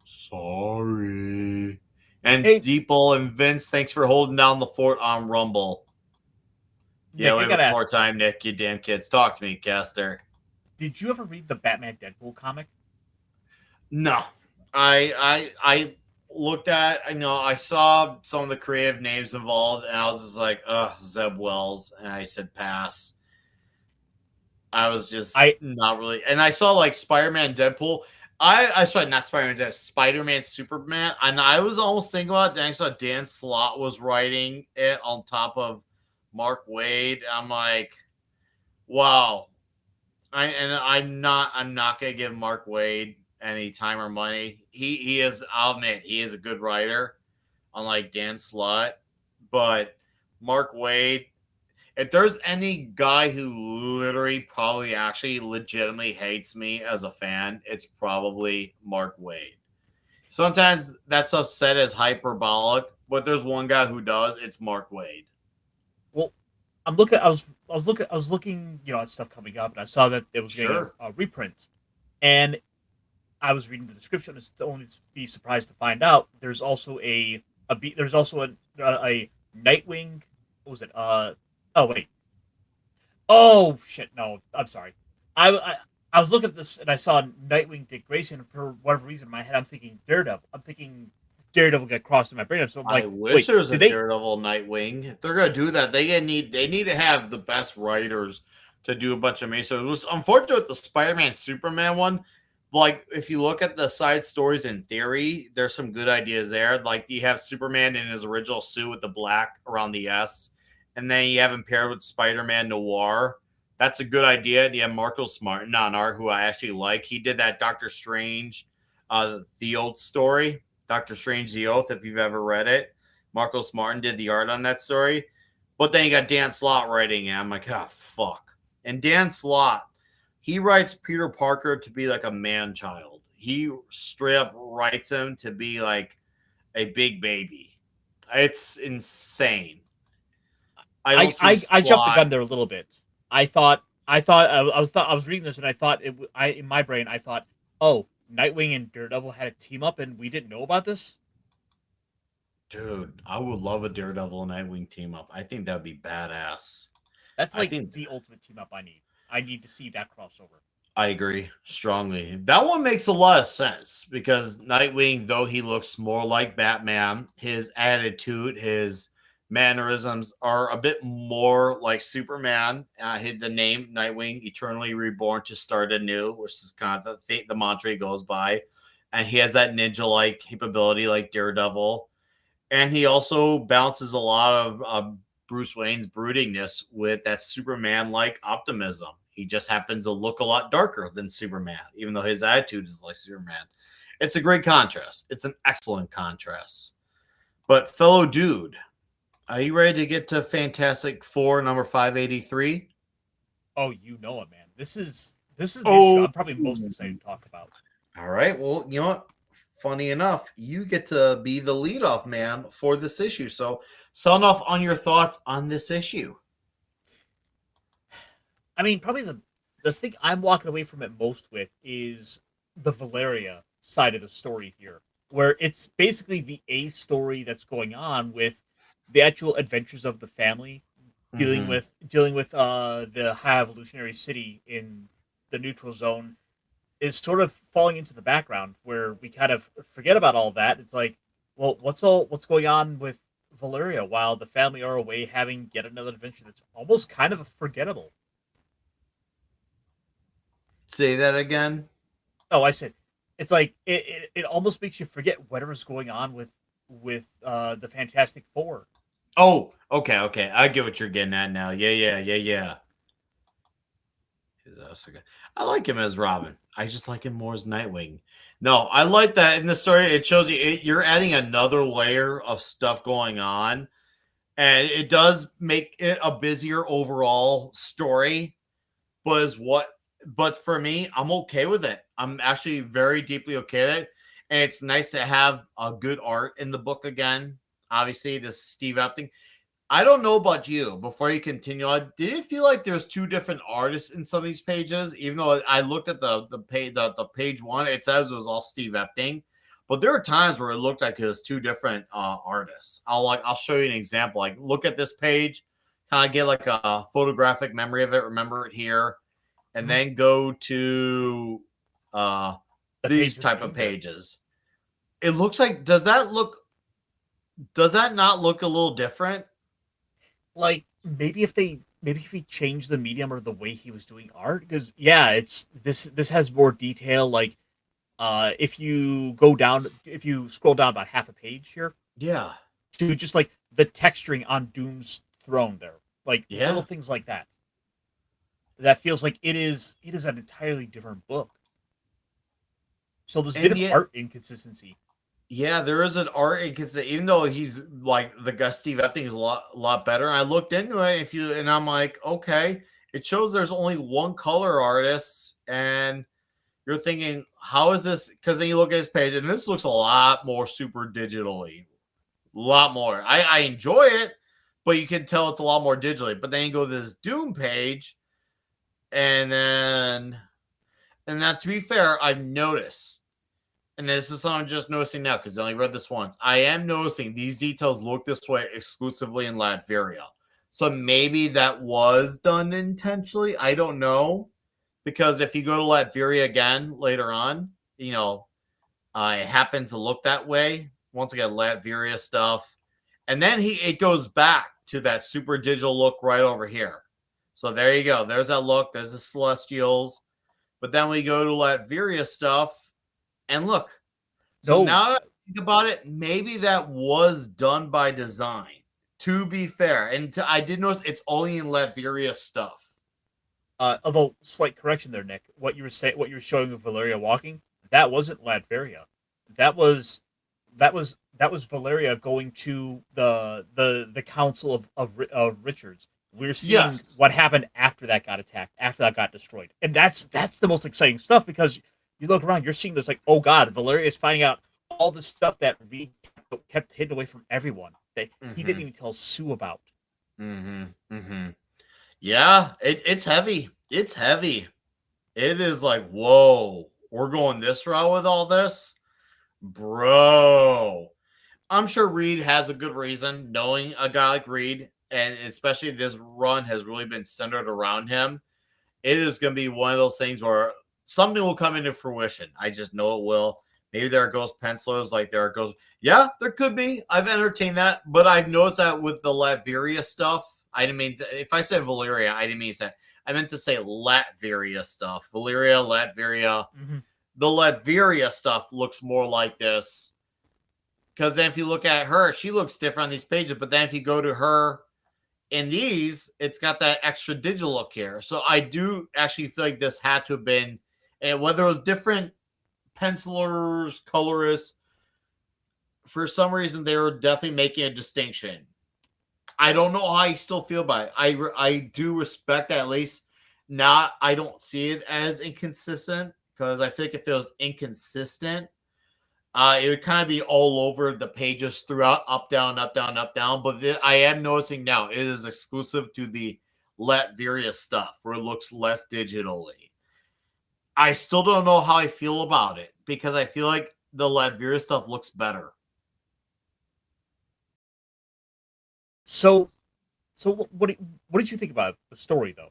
Sorry. And hey, Deeple and Vince, thanks for holding down the fort on Rumble. Yeah, we have a 4-time Nick, you damn kids. Talk to me, Caster. Did you ever read the Batman Deadpool comic? No. I looked at, I saw some of the creative names involved, and I was just like, Zeb Wells, and I said pass. I was just not really, and I saw like Spider-Man Deadpool. I saw not Spider-Man, Spider-Man Superman, and I was almost thinking about it. Then I saw Dan Slott was writing it on top of Mark Waid. I'm like, wow. I'm not gonna give Mark Waid any time or money. He is, I'll admit, he is a good writer, unlike Dan Slott. But Mark Waid, if there's any guy who literally probably actually legitimately hates me as a fan, it's probably Mark Waid. Sometimes that stuff's said as hyperbolic, but there's one guy who does. It's Mark Waid. Well, I'm looking. I was looking, at stuff coming up, and I saw that it was getting Sure. a reprint, and I was reading the description. It's to only be surprised to find out there's also there's also a Nightwing. What was it? Oh wait. Oh shit! No, I'm sorry. I was looking at this and I saw Nightwing Dick Grayson. For whatever reason, in my head, I'm thinking Daredevil. I'm thinking Daredevil got crossed in my brain. So I'm like, I wish wait, there was a did they? Daredevil Nightwing. If they're gonna do that, they need to have the best writers to do a bunch of so it was unfortunate with the Spider-Man Superman one. Like, if you look at the side stories in theory, there's some good ideas there. Like, you have Superman in his original suit with the black around the S, and then you have him paired with Spider-Man Noir. That's a good idea. You have Marco Smart, not art, who I actually like. He did that Doctor Strange, the Oath story. Doctor Strange, the Oath, if you've ever read it. Marcos Martin did the art on that story. But then you got Dan Slott writing it. I'm like, fuck. And Dan Slott, he writes Peter Parker to be like a man-child. He straight up writes him to be like a big baby. It's insane. I jumped the gun there a little bit. I was reading this and I thought in my brain I thought, oh, Nightwing and Daredevil had a team up and we didn't know about this. Dude, I would love a Daredevil and Nightwing team up. I think that'd be badass. That's like the ultimate team up I need. I need to see that crossover. I agree strongly. That one makes a lot of sense because Nightwing, though he looks more like Batman, his attitude, his mannerisms are a bit more like Superman. The name Nightwing, eternally reborn to start anew, which is kind of the mantra he goes by. And he has that ninja-like capability like Daredevil. And he also balances a lot of Bruce Wayne's broodingness with that Superman-like optimism. He just happens to look a lot darker than Superman, even though his attitude is like Superman. It's a great contrast. It's an excellent contrast. But fellow dude, are you ready to get to Fantastic Four number 583? Oh, you know it, man. This is the issue I'm probably most excited to talk about. All right. Well, you know what? Funny enough, you get to be the leadoff man for this issue. So sound off on your thoughts on this issue. I mean, probably the thing I'm walking away from it most with is the Valeria side of the story here, where it's basically the A story that's going on with the actual adventures of the family dealing with the high evolutionary city in the neutral zone is sort of falling into the background, where we kind of forget about all that. It's like, well, what's going on with Valeria while the family are away having yet another adventure that's almost kind of forgettable. Say that again. Oh, I said, it's like it almost makes you forget whatever's going on with the Fantastic Four. Oh, okay. I get what you're getting at now. Yeah. I like him as Robin. I just like him more as Nightwing. No, I like that in the story. It shows you're adding another layer of stuff going on, and it does make it a busier overall story. But for me, I'm okay with it. I'm actually very deeply okay with it, and it's nice to have a good art in the book again. Obviously, this Steve Epting. I don't know about you. Before you continue on, did it feel like there's two different artists in some of these pages? Even though I looked at the page one, it says it was all Steve Epting, but there are times where it looked like it was two different artists. I'll show you an example. Like, look at this page, kind of get like a photographic memory of it. Remember it here, and then go to these type of pages. It looks like does that not look a little different? Like maybe if he changed the medium or the way he was doing art, because it's this has more detail. Like if you scroll down about half a page here, to just like the texturing on Doom's throne there, like little things like that. That feels like it is an entirely different book. So there's a And bit of yet- art inconsistency. Yeah, there is an art inconsistency. Even though he's like the guy Steve Epting is a lot better. I looked into it, and I'm like, okay, it shows there's only one color artist, and you're thinking, how is this? Because then you look at his page, and this looks a lot more super digitally, a lot more. I enjoy it, but you can tell it's a lot more digitally. But then you go to this Doom page, and that, to be fair, I've noticed. And this is something I'm just noticing now because I only read this once. I am noticing these details look this way exclusively in Latveria. So maybe that was done intentionally. I don't know. Because if you go to Latveria again later on, it happens to look that way. Once again, Latveria stuff. And then it goes back to that super digital look right over here. So there you go. There's that look. There's the Celestials. But then we go to Latveria stuff. And look, so now that I think about it, maybe that was done by design, to be fair. And I did notice it's only in Latveria stuff. Although, slight correction there, Nick. What you were showing of Valeria walking, that wasn't Latveria. That was Valeria going to the council of Richards. We're seeing what happened after that got attacked, after that got destroyed. And that's the most exciting stuff because you look around, you're seeing this like, oh God, Valeria is finding out all the stuff that Reed kept hidden away from everyone that he didn't even tell Sue about. Yeah, it's heavy. It's heavy. It is like, whoa, we're going this route with all this? Bro. I'm sure Reed has a good reason, knowing a guy like Reed, and especially this run has really been centered around him. It is going to be one of those things where something will come into fruition. I just know it will. Maybe there are ghost pencilers, like there are ghosts. Yeah, there could be. I've entertained that, but I've noticed that with the Latveria stuff. I didn't mean to, if I said Valeria, I didn't mean to say. I meant to say Latveria stuff. Valeria, Latveria. The Latveria stuff looks more like this. Because then if you look at her, she looks different on these pages. But then if you go to her in these, it's got that extra digital look here. So I do actually feel like this had to have been, and whether it was different pencilers, colorists, for some reason they were definitely making a distinction. I don't know how I still feel about it. I do respect that, at least not. I don't see it as inconsistent because I feel like if it was inconsistent, it would kind of be all over the pages throughout, up, down, up, down, up, down. But I am noticing now it is exclusive to the Latveria stuff where it looks less digitally. I still don't know how I feel about it because I feel like the Latveria stuff looks better. So what did you think about the story though?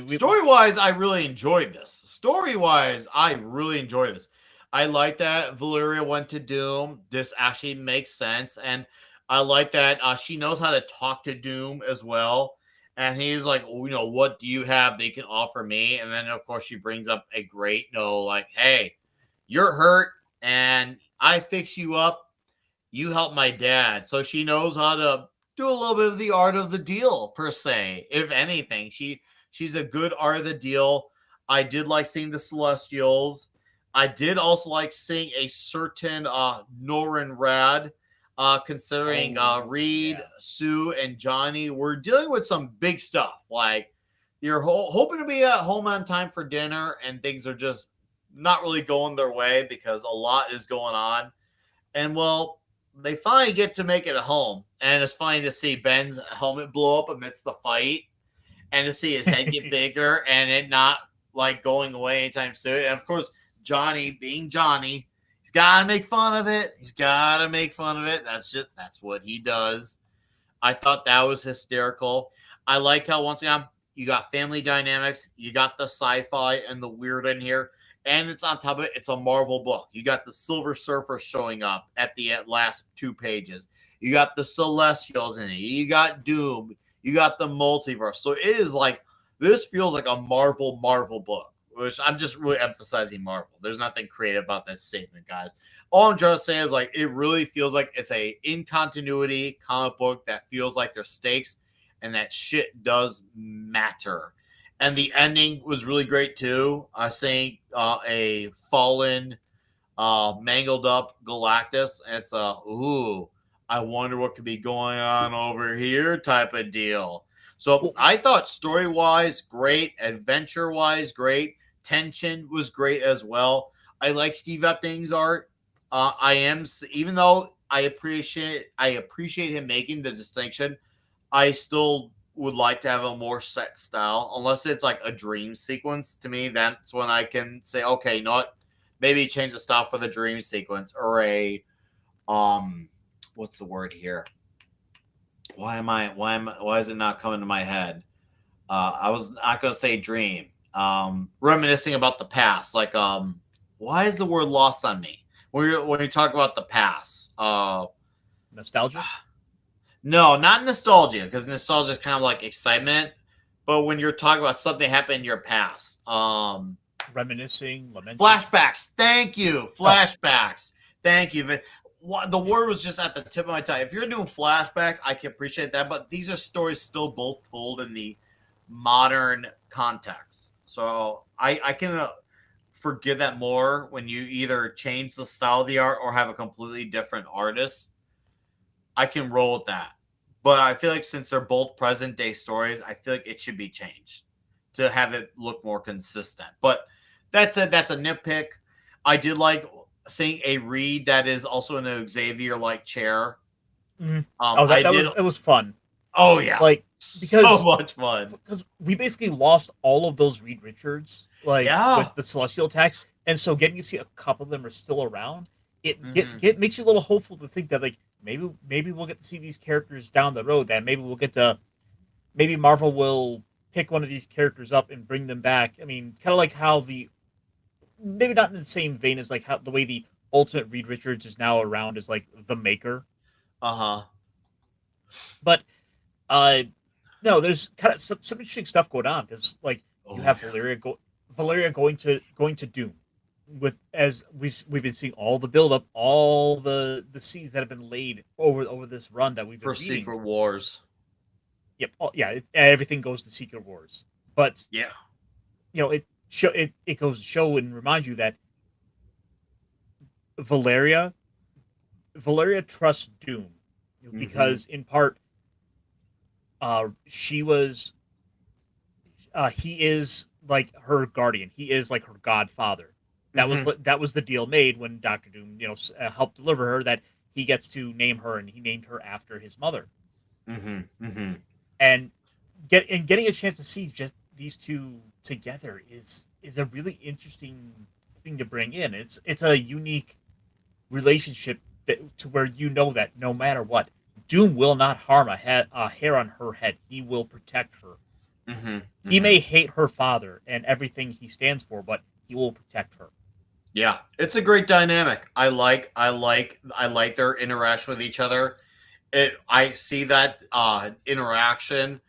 Story-wise, I really enjoyed this. Story-wise, I really enjoyed this. I like that Valeria went to Doom. This actually makes sense. And I like that she knows how to talk to Doom as well. And he's like, well, what do you have they can offer me? And then, of course, she brings up a great like, hey, you're hurt and I fix you up. You help my dad. So she knows how to do a little bit of the art of the deal, per se. If anything, she's a good art of the deal. I did like seeing the Celestials. I did also like seeing a certain Norin Rad, considering Reed, Sue, and Johnny. We're dealing with some big stuff. Like, you're hoping to be at home on time for dinner, and things are just not really going their way because a lot is going on. And, well, they finally get to make it home. And it's funny to see Ben's helmet blow up amidst the fight and to see his head get bigger and it not, like, going away anytime soon. And, of course, Johnny being Johnny, he's got to make fun of it. That's what he does. I thought that was hysterical. I like how, once again, you got family dynamics, you got the sci-fi and the weird in here, and it's on top of it, it's a Marvel book. You got the Silver Surfer showing up at the last 2 pages. You got the Celestials in it. You got Doom. You got the multiverse. So it is like, this feels like a Marvel book, which I'm just really emphasizing Marvel. There's nothing creative about that statement, guys. All I'm trying to say is, like, it really feels like it's a in-continuity comic book that feels like there's stakes and that shit does matter. And the ending was really great, too. I think a fallen mangled up Galactus, and it's ooh, I wonder what could be going on over here type of deal. So I thought story-wise, great. Adventure-wise, great. Tension was great as well. I like Steve Epting's art. Even though I appreciate him making the distinction, I still would like to have a more set style, unless it's like a dream sequence. To me, that's when I can say, okay, not maybe change the style for the dream sequence, or a what's the word here? Why is it not coming to my head? I was not gonna say dream. Reminiscing about the past. Like, why is the word lost on me? When you talk about the past. Nostalgia? No, not nostalgia, because nostalgia is kind of like excitement. But when you're talking about something happened in your past. Reminiscing, lamenting. Flashbacks. Thank you. Flashbacks. Thank you. The word was just at the tip of my tongue. If you're doing flashbacks, I can appreciate that. But these are stories still both told in the modern context. So I can forgive that more when you either change the style of the art or have a completely different artist. I can roll with that. But I feel like since they're both present day stories, I feel like it should be changed to have it look more consistent. But that's a nitpick. I did like seeing a Reed that is also in an Xavier-like chair. Mm-hmm. It was fun. Oh yeah, like because so much fun. Because we basically lost all of those Reed Richards, with the Celestial attacks, and so getting to see a couple of them are still around, it makes you a little hopeful to think that like maybe we'll get to see these characters down the road. That maybe Marvel will pick one of these characters up and bring them back. I mean, kind of like how maybe not in the same vein as like how the way the Ultimate Reed Richards is now around as like the Maker. But no, there's kind of some interesting stuff going on because like you have Valeria going to Doom, as we've been seeing all the build up, all the seeds that have been laid over this run that we've been reading. Secret Wars. Yep. Everything goes to Secret Wars, but it goes to show and remind you that Valeria trusts Doom because in part he is like her guardian. He is like her godfather. That was the deal made when Dr. Doom helped deliver her, that he gets to name her, and he named her after his mother. And getting a chance to see just these two together is a really interesting thing to bring in. It's a unique relationship to where that no matter what, Doom will not harm a hair on her head. He will protect her. He may hate her father and everything he stands for, but he will protect her. Yeah, it's a great dynamic. I like their interaction with each other. I see that interaction,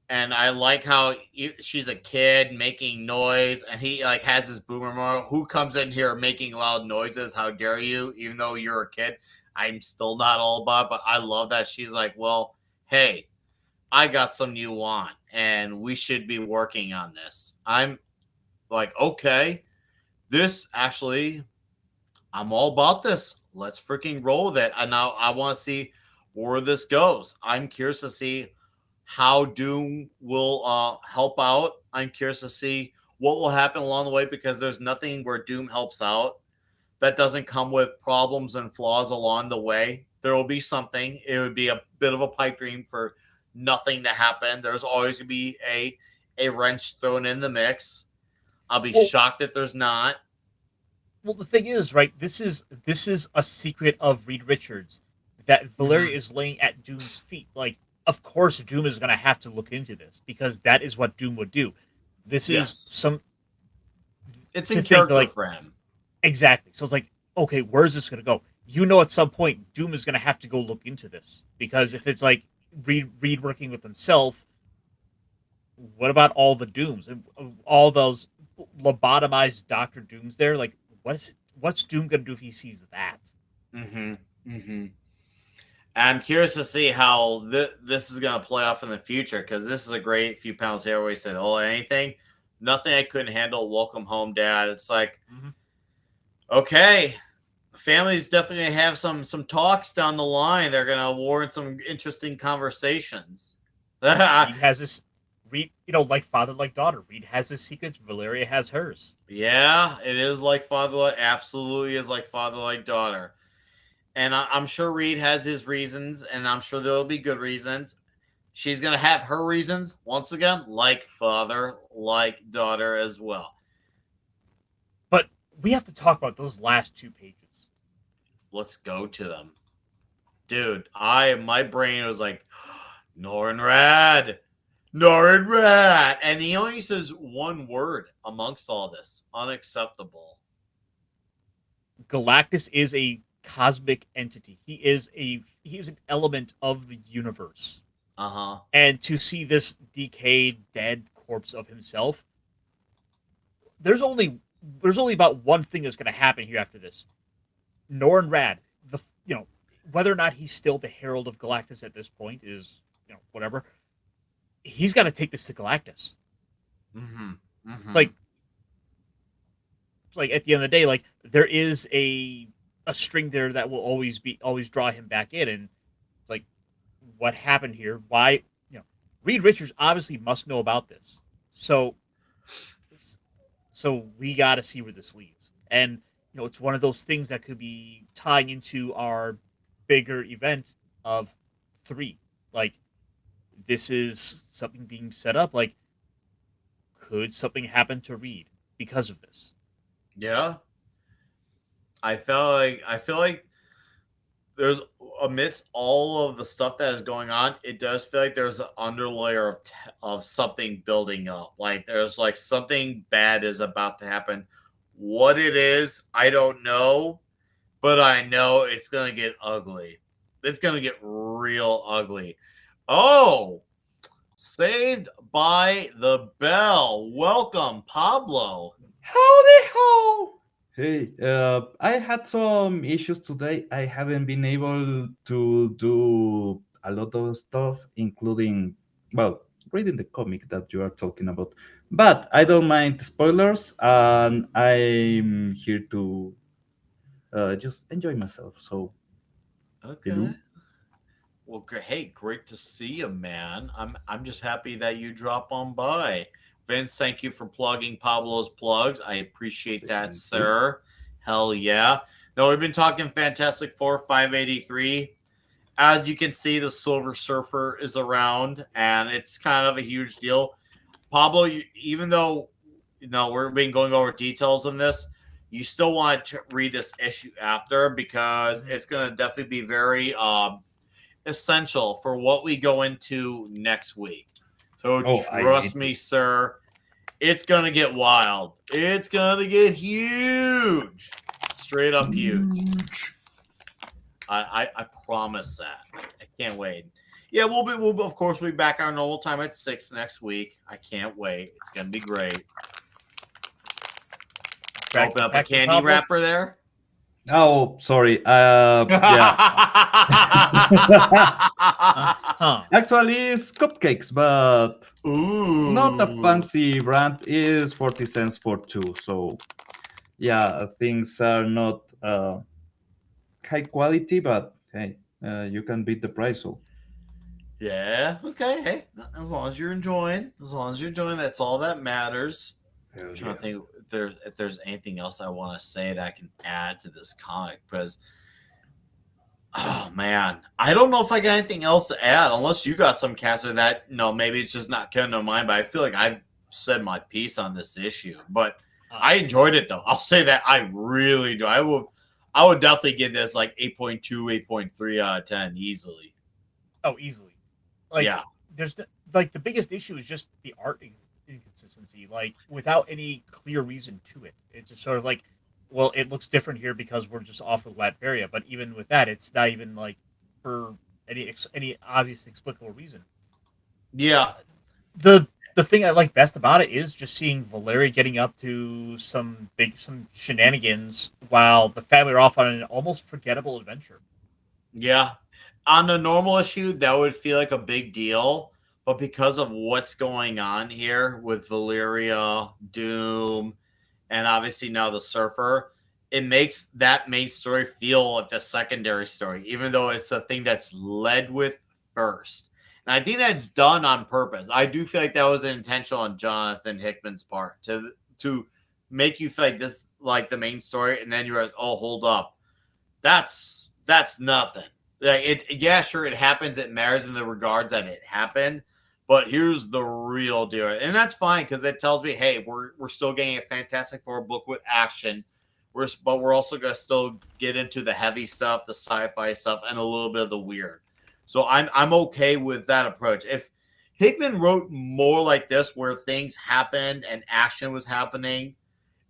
and I like how she's a kid making noise, and he like has his boomer motor. Who comes in here making loud noises? How dare you? Even though you're a kid, I'm still not all about it, but I love that she's like, well, hey, I got some you want, and we should be working on this. I'm like, okay, this actually, I'm all about this. Let's freaking roll with it. And now I want to see where this goes. I'm curious to see how Doom will help out. I'm curious to see what will happen along the way, because there's nothing where Doom helps out that doesn't come with problems and flaws along the way. There will be something. It would be a bit of a pipe dream for nothing to happen. There's always going to be a wrench thrown in the mix. I'll be shocked if there's not. Well, the thing is, right, this is a secret of Reed Richards that Valeria is laying at Doom's feet. Like, of course Doom is going to have to look into this, because that is what Doom would do. This is it's in character for him. Exactly. So it's like, okay, where's this going to go? At some point, Doom is going to have to go look into this, because if it's like Reed working with himself, what about all the Dooms and all those lobotomized Dr. Dooms there? Like, what's Doom going to do if he sees that? I'm curious to see how this is going to play off in the future, because this is a great few panels here where he said, nothing I couldn't handle. Welcome home, Dad. It's like, okay, families definitely gonna have some talks down the line. They're gonna warrant some interesting conversations. Reed has his Reed, like father, like daughter. Reed has his secrets. Valeria has hers. Yeah, it is like father, like absolutely is like father, like daughter. And I'm sure Reed has his reasons, and I'm sure there'll be good reasons. She's gonna have her reasons once again, like father, like daughter as well. But we have to talk about those last 2 pages. Let's go to them, dude. My brain was like, Norrin Rad, and he only says one word amongst all this: unacceptable. Galactus is a cosmic entity. He is an element of the universe. And to see this decayed, dead corpse of himself, there's only about one thing that's going to happen here after this. Norrin Rad, whether or not he's still the Herald of Galactus at this point is, whatever. He's got to take this to Galactus. Like at the end of the day, like there is a string there that will always draw him back in, and like what happened here? Why, Reed Richards obviously must know about this, so we got to see where this leads, and it's one of those things that could be tying into our bigger event of 3. Like this is something being set up. Like, could something happen to Reed because of this? Yeah. I feel like there's, amidst all of the stuff that is going on, it does feel like there's an underlayer of something building up. Like there's like something bad is about to happen. What it is, I don't know, but I know it's gonna get ugly. It's gonna get real ugly. Oh, saved by the bell. Welcome, Pablo. Howdy ho! Hey, I had some issues today. I haven't been able to do a lot of stuff, including, well, reading the comic that you are talking about. But I don't mind spoilers, and I'm here to just enjoy myself. So, Okay. hello. Well, hey, great to see you, man. I'm just happy that you drop on by. Vince, thank you for plugging Pablo's plugs. I appreciate that, sir. Hell yeah. No, we've been talking Fantastic Four 583. As you can see, the Silver Surfer is around, and it's kind of a huge deal. Pablo, even though we've been going over details on this, you still want to read this issue after, because it's going to definitely be very essential for what we go into next week. So trust me, sir, it's going to get wild. It's going to get huge. Straight up huge. I promise that. I can't wait. Yeah, we'll of course be back our normal time at 6 next week. I can't wait. It's going to be great. Open up a candy wrapper there. Oh, sorry. Yeah. Actually, it's cupcakes, but not a fancy brand. Is 40 cents for 2. So, yeah, things are not high quality, but hey, you can beat the price. So, yeah, okay. Hey, as long as you're enjoying, that's all that matters. I'm trying to think if there's anything else I want to say that I can add to this comic, because oh man, I don't know if I got anything else to add, unless you got some Casser that maybe it's just not coming to mind, but I feel like I've said my piece on this issue. But I enjoyed it though. I'll say that I really do. I would definitely give this like 8.2, 8.3 out of 10 easily. Oh, easily. Like, yeah. There's like the biggest issue is just the art inconsistency, like without any clear reason to it. It's just sort of like, well, it looks different here because we're just off of Latveria, but even with that, it's not even like for any obvious explicable reason. Yeah. The thing I like best about it is just seeing Valeria getting up to some shenanigans while the family are off on an almost forgettable adventure. Yeah. On the normal issue, that would feel like a big deal. But because of what's going on here with Valeria, Doom, and obviously now the Surfer, it makes that main story feel like the secondary story, even though it's a thing that's led with first. And I think that's done on purpose. I do feel like that was an intentional on Jonathan Hickman's part to make you feel like this like the main story, and then you're like, oh, hold up, that's nothing. Like yeah, sure, it happens. It matters in the regards that it happened, but here's the real deal, and that's fine because it tells me, hey, we're still getting a Fantastic Four book with action. But we're also gonna still get into the heavy stuff, the sci-fi stuff, and a little bit of the weird. So I'm okay with that approach. If Hickman wrote more like this, where things happened and action was happening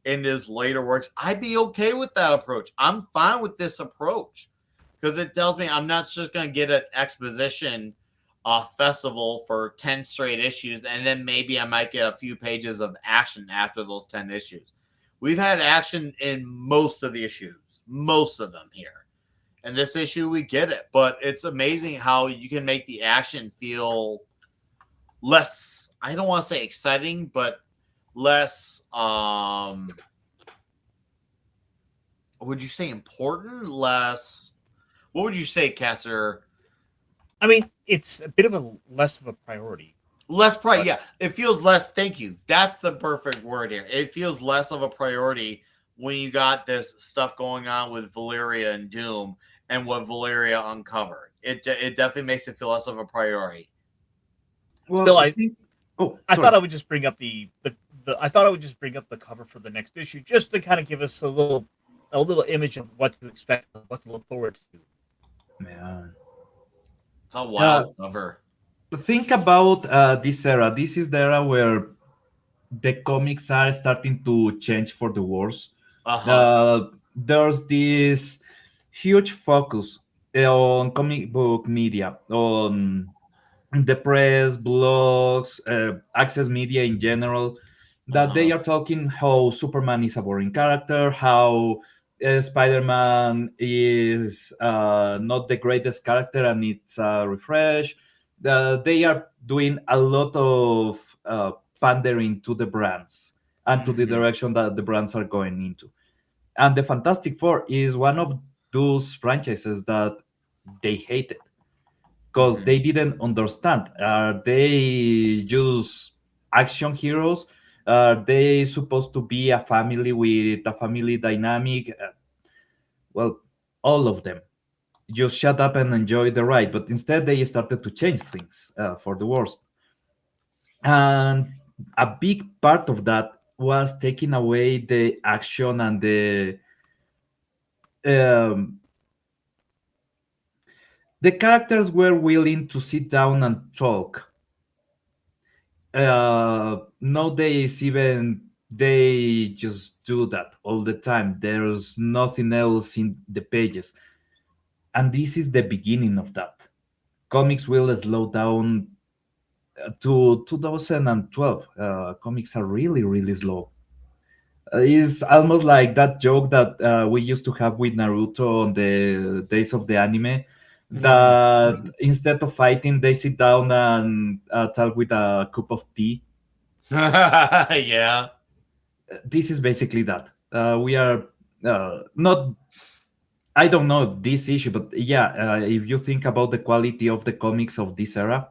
in his later works, I'd be okay with that approach. I'm fine with this approach because it tells me I'm not just gonna get an exposition festival for 10 straight issues, and then maybe I might get a few pages of action after those 10 issues. We've had action in most of the issues, most of them here. And this issue, we get it. But it's amazing how you can make the action feel less, I don't want to say exciting, but less, would you say important? Less, what would you say, Caster? I mean, it's a bit of a less of a priority. Less priority, yeah. It feels less. Thank you. That's the perfect word here. It feels less of a priority when you got this stuff going on with Valeria and Doom and what Valeria uncovered. It definitely makes it feel less of a priority. Well, still, I thought I would just bring up the cover for the next issue just to kind of give us a little image of what to expect, what to look forward to. Man, it's a wild cover. Think about this era. This is the era where the comics are starting to change for the worse. There's this huge focus on comic book media, on the press, blogs, access media in general, that they are talking how Superman is a boring character, how Spider-Man is not the greatest character and it's a refresh. They are doing a lot of pandering to the brands and to the direction that the brands are going into. And the Fantastic Four is one of those franchises that they hated because they didn't understand. Are they just action heroes? Are they supposed to be a family with a family dynamic? Well, all of them. Just shut up and enjoy the ride. But instead, they started to change things for the worse. And a big part of that was taking away the action and the characters were willing to sit down and talk. Nowadays, even they just do that all the time. There's nothing else in the pages. And this is the beginning of that. Comics will slow down to 2012. Comics are really, really slow. It's almost like that joke that we used to have with Naruto on the days of the anime, that instead of fighting, they sit down and talk with a cup of tea. Yeah. This is basically that. We are not... I don't know this issue, but yeah, if you think about the quality of the comics of this era,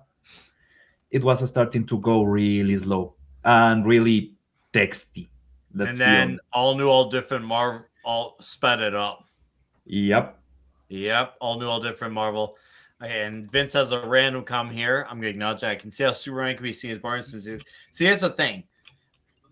it was starting to go really slow and really texty. And then all new, all different Marvel, all sped it up. Yep. All new, all different Marvel. And Vince has a random comment here. I'm going to acknowledge that. I can see how Superman can be seen as Barnes. See, here's the thing.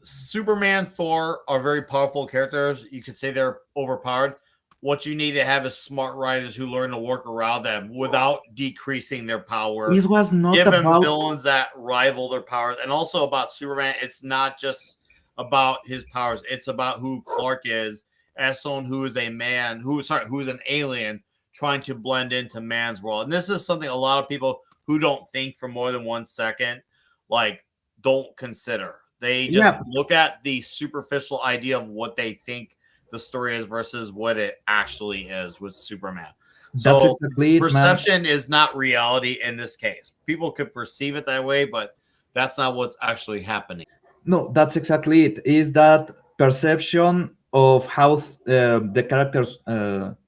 Superman, Thor are very powerful characters. You could say they're overpowered. What you need to have is smart writers who learn to work around them without decreasing their power. It was not Give them about villains that rival their powers. And also about Superman, it's not just about his powers. It's about who Clark is as someone who is a man, who's an alien trying to blend into man's world. And this is something a lot of people who don't think for more than 1 second, like, don't consider. They just look at the superficial idea of what they think the story is versus what it actually is with Superman. So That's exactly it, perception is not reality in this case. People could perceive it that way, but that's not what's actually happening. No, that's exactly it. Is that perception of how the characters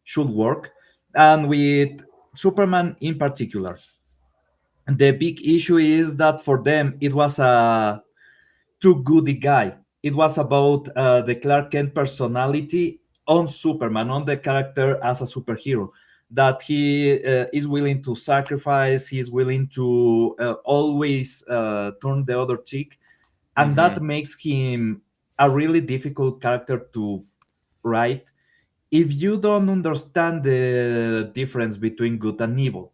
should work, and with Superman in particular. The big issue is that for them it was a too goody guy. It was about the Clark Kent personality on Superman, on the character as a superhero. That he is willing to sacrifice, he's willing to always turn the other cheek, and that makes him a really difficult character to write if you don't understand the difference between good and evil.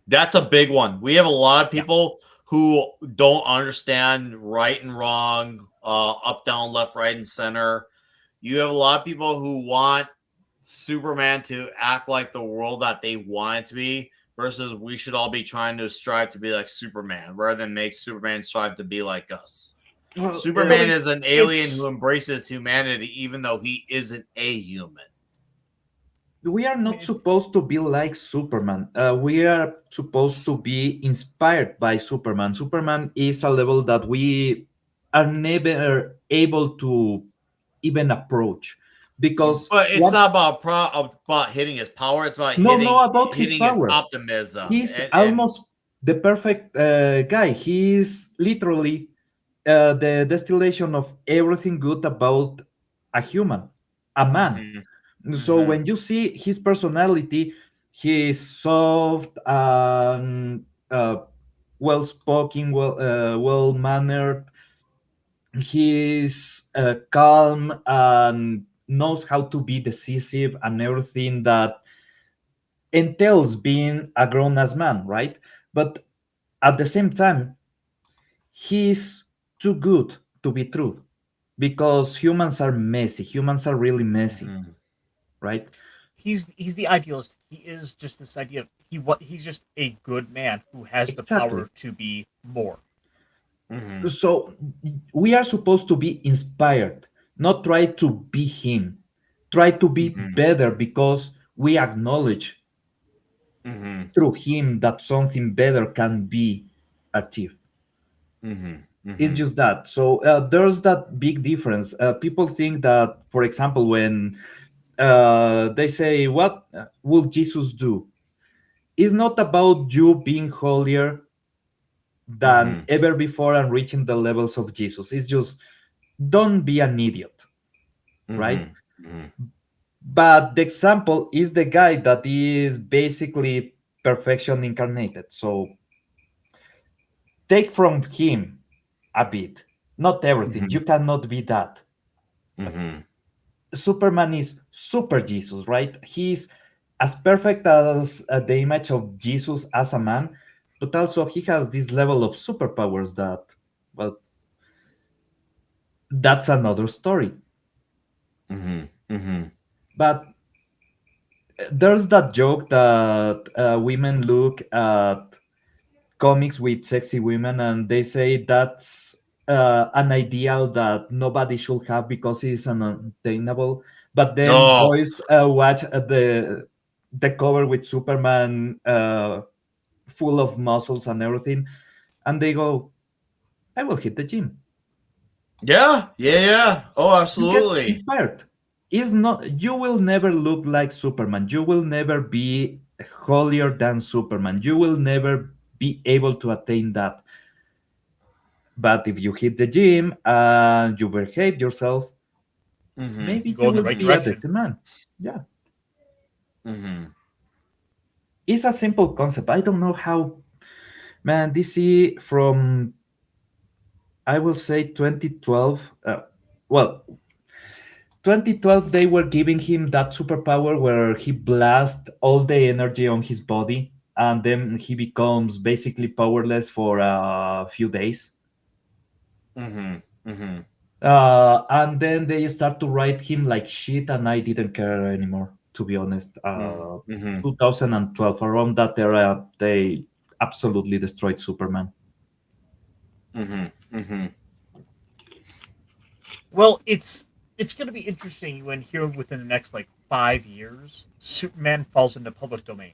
That's a big one. We have a lot of Yeah. people who don't understand right and wrong, up, down, left, right, and center. You have a lot of people who want Superman to act like the world that they want it to be, versus we should all be trying to strive to be like Superman rather than make Superman strive to be like us. Well, Superman is an alien it's- who embraces humanity even though he isn't a human. We are not supposed to be like Superman. We are supposed to be inspired by Superman. Superman is a level that we are never able to even approach, because But it's not about hitting his power. It's about hitting about his power. optimism. He's And- almost the perfect guy. He's literally the distillation of everything good about a human, a man. So when you see his personality, he's soft and well spoken, well mannered. He's calm and knows how to be decisive and everything that entails being a grown ass man, right? But at the same time, he's too good to be true, because humans are messy. Humans are really messy, right? He's the idealist. He is just this idea of he's just a good man who has the Exactly. power to be more. So we are supposed to be inspired, not try to be him. Try to be better, because we acknowledge through him that something better can be achieved. It's just that. So there's that big difference. People think that, for example, when they say, "What will Jesus do?" It's not about you being holier than ever before and reaching the levels of Jesus. It's just, don't be an idiot, right? But the example is the guy that is basically perfection incarnated. So take from him a bit, not everything. You cannot be that. Superman is super Jesus, right? He's as perfect as the image of Jesus as a man, but also he has this level of superpowers that, well, that's another story. But there's that joke that women look at comics with sexy women and they say that's an ideal that nobody should have because it's unattainable. But then boys watch the cover with Superman full of muscles and everything, and they go, "I will hit the gym." Yeah. Oh, You absolutely. get inspired. Is not, you will never look like Superman. You will never be holier than Superman. You will never be able to attain that. But if you hit the gym and you behave yourself, maybe You go you in the will right be a direction. better man. Yeah. It's a simple concept. I don't know how, man, DC from, I will say 2012, well, 2012 they were giving him that superpower where he blasts all the energy on his body and then he becomes basically powerless for a few days. And then they start to write him like shit, and I didn't care anymore, to be honest. 2012, around that era, they absolutely destroyed Superman. Well, it's going to be interesting when here within the next 5 years, Superman falls into public domain.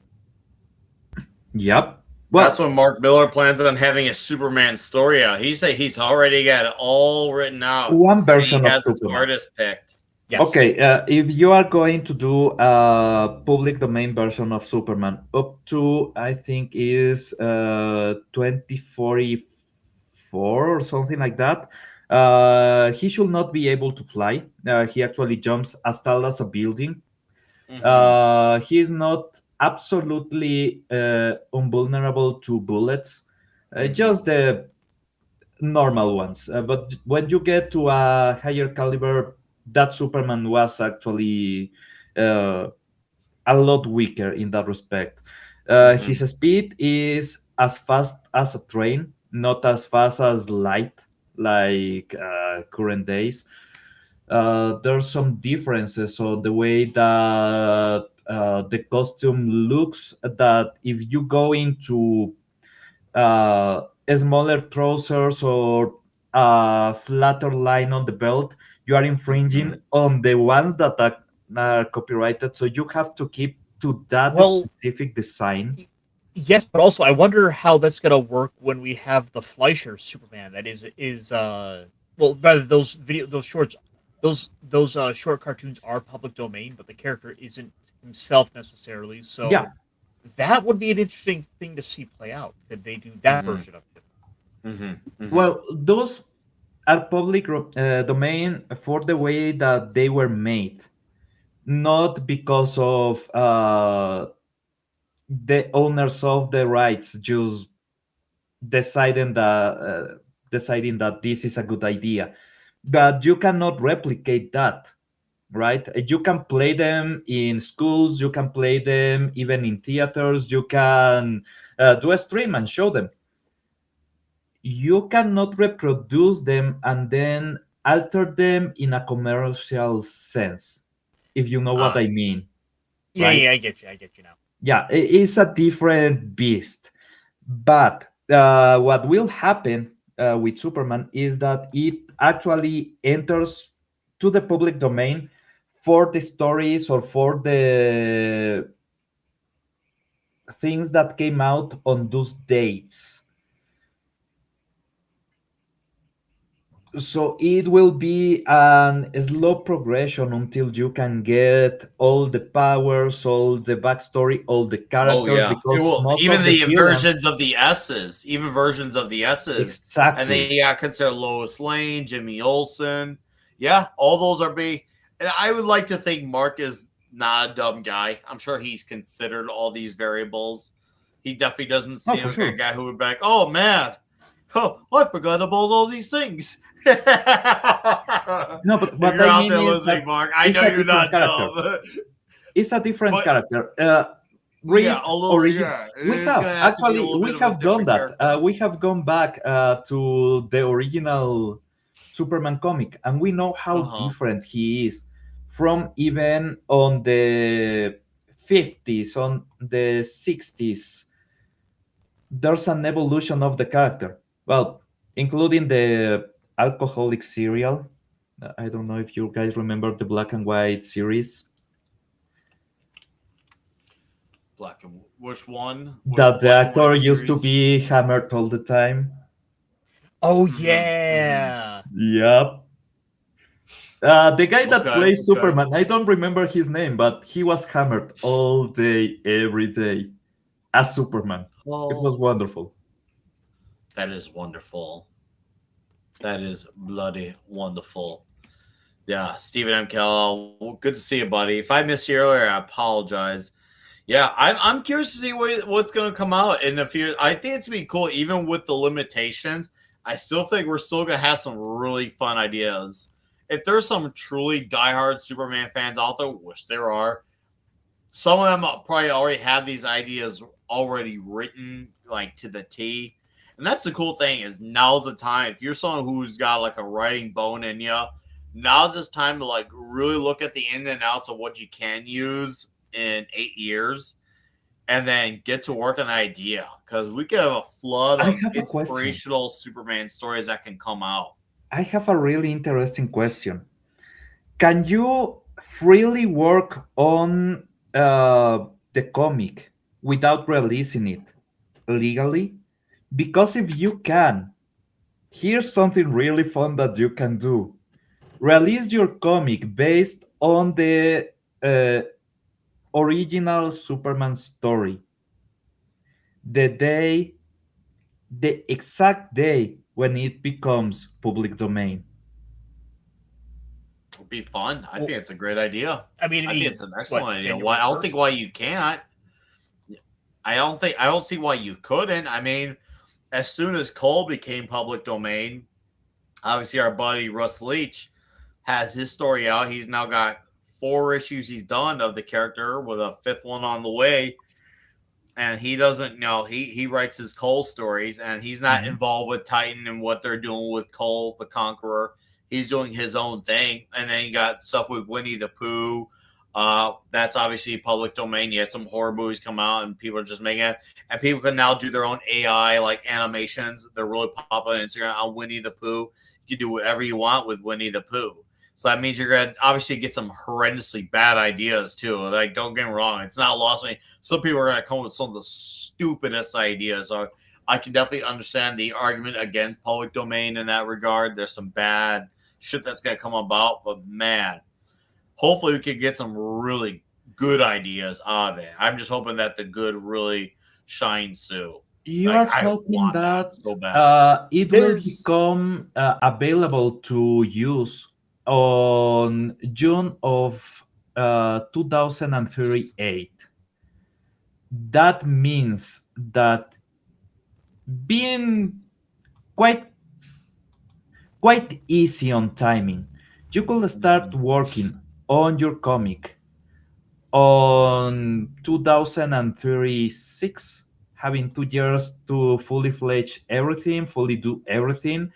Yep. Well, that's when Mark Miller plans on having a Superman story out. He say he's already got it all written out. One version he of has his Superman. artist picked. Yes. Okay, if you are going to do a public domain version of Superman up to, I think, is 2044 or something like that, he should not be able to fly. He actually jumps as tall as a building. He is not absolutely invulnerable to bullets, just the normal ones. But when you get to a higher caliber, that Superman was actually uh, a lot weaker in that respect. His speed is as fast as a train, not as fast as light, like current days. There's some differences on the way that the costume looks. That if you go into smaller trousers or a flatter line on the belt, you are infringing on the ones that are copyrighted. So you have to keep to that Well, specific design. yes, but also I wonder how that's gonna work when we have the Fleischer Superman. That is well, rather those shorts, those short cartoons are public domain, but the character isn't himself necessarily. So Yeah. that would be an interesting thing to see play out. Could they do that version of it? Well, those are public domain for the way that they were made, not because of the owners of the rights just deciding that deciding that this is a good idea. But you cannot replicate that, right? You can play them in schools, you can play them even in theaters, you can do a stream and show them. You cannot reproduce them and then alter them in a commercial sense, if you know what I mean, Yeah, right? yeah, I get you. I get you now. Yeah, it's a different beast. But what will happen with Superman is that it actually enters to the public domain for the stories or for the things that came out on those dates. So it will be an slow progression until you can get all the powers, all the backstory, all the Oh characters, yeah, it because will. most Even of the the villains. versions of the S's, even versions of the S's, and Exactly. then you got consider Lois Lane, Jimmy Olsen. Yeah, all those are be. And I would like to think Mark is not a dumb guy. I'm sure he's considered all these variables. He definitely doesn't Oh, seem for like a sure. guy who would be like, "Oh man, oh, I forgot about all these things." No, but If what you're I out mean there is listening, that Mark, I it's know a you're different not character. dumb. It's a different But character. yeah, Read a little. origin. Yeah, We it's have gonna have to be a actually little we bit of a have done different that. character. We have gone back to the original Superman comic, and we know how different he is from even on the 50s, on the 60s. There's an evolution of the character. Well, including the alcoholic cereal. I don't know if you guys remember the black and white series. Black and which one? That the Black and white actor used to series? be hammered all the time. Oh yeah. Yep. The guy that Okay, plays okay. Superman, I don't remember his name, but he was hammered all day, every day as Superman. It was wonderful. That is wonderful. That is bloody wonderful. Yeah, Stephen M. Kell, good to see you, buddy. If I missed you earlier, I apologize. Yeah, I'm curious to see what's going to come out in a few. I think it's going to be cool, even with the limitations. I still think we're still going to have some really fun ideas. If there's some truly diehard Superman fans out there, which there are, some of them probably already have these ideas already written, like to the T. And that's the cool thing is now's the time. If you're someone who's got like a writing bone in you, now's this time to like really look at the in and outs of what you can use in 8 years and then get to work on the idea because we could have a flood I of have a question. inspirational Superman stories that can come out. I have a really interesting question. Can you freely work on the comic without releasing it legally? Because if you can, here's something really fun that you can do. release your comic based on the uh, original Superman story. The day, the exact day when it becomes public domain. It'd be fun. I Well, think it's a great idea. I mean, I think it's an excellent what, idea. January Why? I don't think 1st? why you can't. I don't see why you couldn't. I mean, as soon as Cole became public domain, obviously our buddy Russ Leach has his story out. He's now got 4 issues he's done of the character with a 5th one on the way. And he doesn't know he writes his Cole stories, and he's not involved with Titan and what they're doing with Cole the Conqueror. He's doing his own thing. And then you got stuff with Winnie the Pooh. That's obviously public domain. You had some horror movies come out and people are just making it. And people can now do their own AI like animations. They're really popular on Instagram on Winnie the Pooh. You can do whatever you want with Winnie the Pooh. So that means you're going to obviously get some horrendously bad ideas too. Like, don't get me wrong. It's not lost on me. Some people are going to come with some of the stupidest ideas. So I can definitely understand the argument against public domain in that regard. There's some bad shit that's going to come about. But man, hopefully we can get some really good ideas out of it. I'm just hoping that the good really shines through. You Like, are I talking want that so bad. it will become available to use on June of 2038. That means that being quite easy on timing, you could start working on your comic on 2036, having 2 years to fully fledge everything, fully do everything,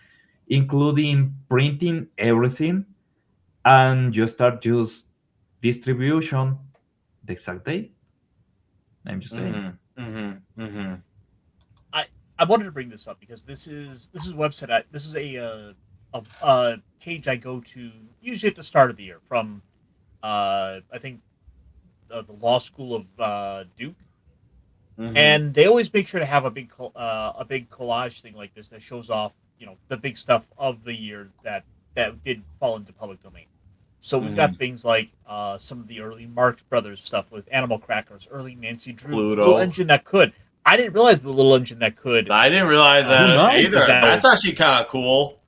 including printing everything, and you start just distribution the exact day. I'm just saying. I wanted to bring this up because this is a website. This is a page I go to usually at the start of the year from I think the law school of Duke, and they always make sure to have a big collage thing like this that shows off the big stuff of the year that did fall into public domain. So we've got things like some of the early Marx Brothers stuff with Animal Crackers, early Nancy Drew, Pluto. Little Engine That Could. I didn't realize the Little Engine That Could. I didn't realize that nice. either. That's actually kind of cool.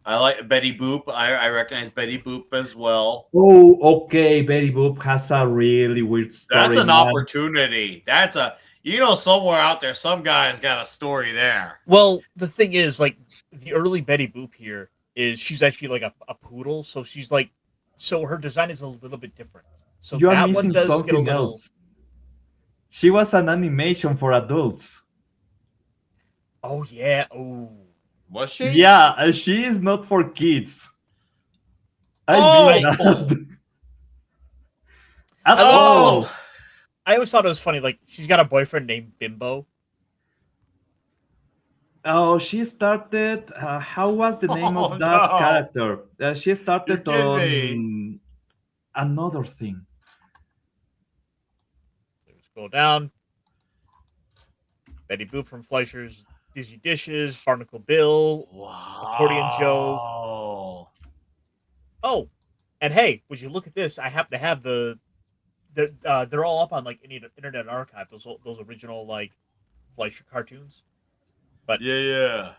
I like Betty Boop. I recognize Betty Boop as well. Oh, okay. Betty Boop has a really weird story. That's an man. opportunity. That's somewhere out there, some guy's got a story there. Well, the thing is, like, the early Betty Boop here is she's actually like a poodle, so she's like, so her design is a little bit different. So You are that one missing does get a something little. else. She was an animation for adults. Oh yeah. Oh. Was she? Yeah, she is not for kids. I mean that. At all. I always thought it was funny. Like, she's got a boyfriend named Bimbo. Oh, she started. How was the name Oh, of that no. character? She started You're kidding on another thing. Let's scroll down. Betty Boop from Fleischer's Dizzy Dishes, Barnacle Bill, Accordion Joe. Oh, and hey, would you look at this? I happen to have they're all up on like Internet Archive. Those original like Fleischer cartoons. But Yeah.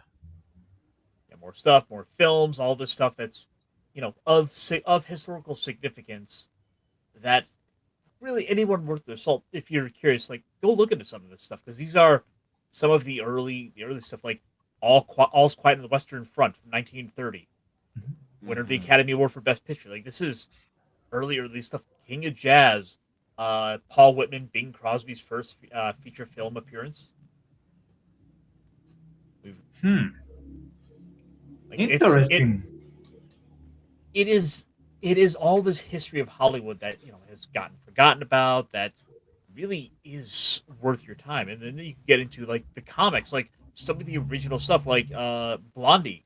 more stuff, more films, all this stuff that's of historical significance that really anyone worth their salt, if you're curious, like go look into some of this stuff because these are some of the early stuff, like All's Quiet on the Western Front from 1930, winner of the Academy Award for Best Picture. Like this is early stuff. King of Jazz, Paul Whitman, Bing Crosby's first feature film appearance. Like, Interesting. It is all this history of Hollywood that has gotten forgotten about, that really is worth your time. And then you can get into like the comics, like some of the original stuff, like Blondie.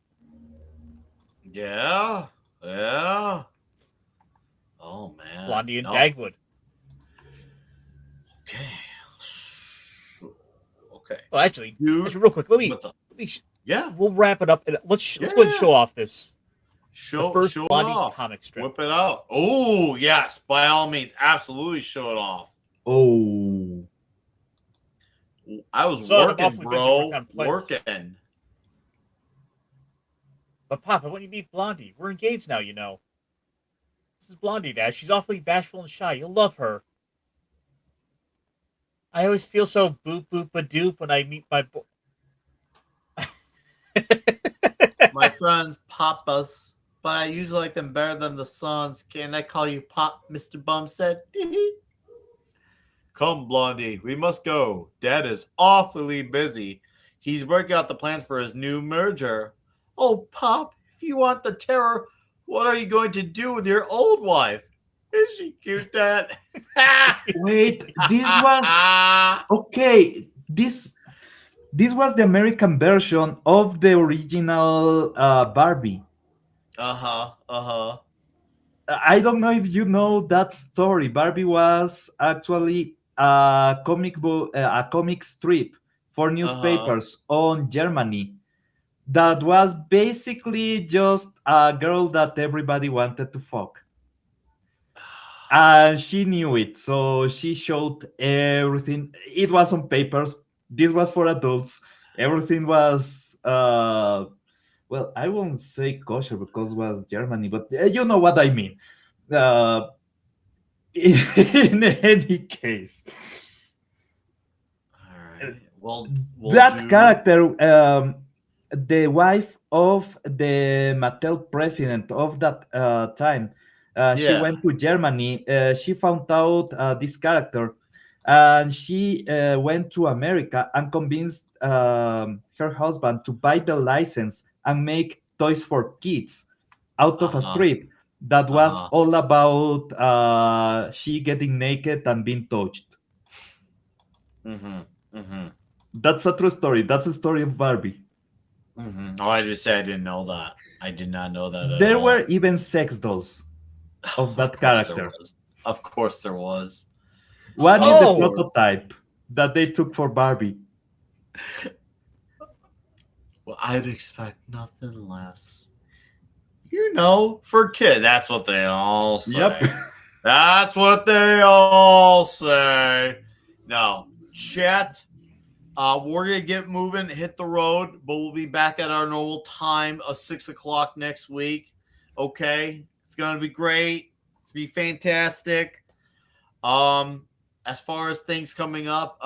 Yeah. Oh man. Blondie and Dagwood. Okay. Well, actually, real quick, let me Yeah. we'll wrap it up and let's go ahead and show off this Show first it Blondie off. comic strip. Whip it out. Oh, yes. By all means. Absolutely show it off. Oh. I was So I'm working, awfully busy bro. working on plays. Working. But Papa, when you meet Blondie, we're engaged now, you know. This is Blondie, Dad. She's awfully bashful and shy. You'll love her. I always feel so boop boop a doop when I meet my boy. My friends, papas, but I usually like them better than the sons. Can I call you Pop, Mr. Bumstead? Come, Blondie, we must go. Dad is awfully busy. He's working out the plans for his new merger. Oh, Pop, if you want the terror, what are you going to do with your old wife? Is she cute, Dad? Wait, this was okay. This was the American version of the original Barbie. I don't know if you know that story. Barbie was actually a comic book, a comic strip for newspapers on Germany. That was basically just a girl that everybody wanted to fuck. And she knew it, so she showed everything. It was on papers. This was for adults. Everything was, well, I won't say kosher because it was Germany, but you know what I mean. In any case, We'll that character, the wife of the Mattel president of that time, she Yeah. went to Germany. She found out this character, and she went to America and convinced her husband to buy the license and make toys for kids out of a strip that was all about she getting naked and being touched. That's a true story. That's the story of Barbie. Oh, I just said I didn't know that. I did not know that at There all. were even sex dolls of that character. Of course there was. One is the prototype that they took for Barbie. Well, I'd expect nothing less. You know, for kids, that's what they all say. Yep. That's what they all say. No, chat. We're gonna get moving, hit the road, but we'll be back at our normal time of 6 o'clock next week. Okay, it's gonna be great. It's gonna be fantastic. As far as things coming up,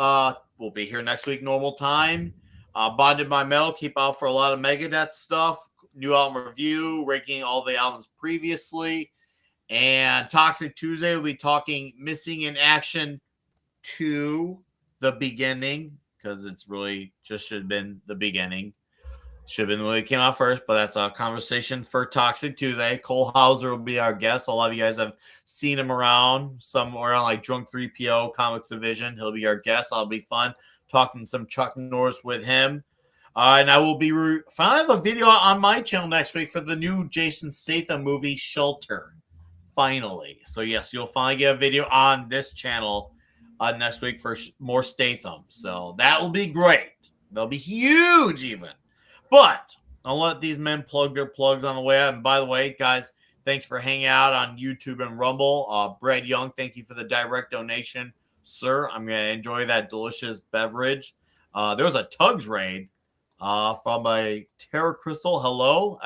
we'll be here next week, normal time. Bonded by Metal, keep out for a lot of Megadeth stuff, new album review, ranking all the albums previously, and Toxic Tuesday will be talking Missing in Action 2, the beginning. Because it's really just should have been the beginning. Should have been when it came out first, but that's a conversation for Toxic Tuesday. Cole Hauser will be our guest. A lot of you guys have seen him around somewhere on like Drunk 3PO Comics Division. He'll be our guest. That'll be fun. Talking some Chuck Norris with him. And I will be finally have a video on my channel next week for the new Jason Statham movie, Shelter. Finally. So yes, you'll finally get a video on this channel next week for more Statham. So that will be great. They'll be huge even. But I'll let these men plug their plugs on the way out. And by the way, guys, thanks for hanging out on YouTube and Rumble. Brad Young, thank you for the direct donation, sir. I'm going to enjoy that delicious beverage. There was a Tugs raid from a Terra Crystal. Hello.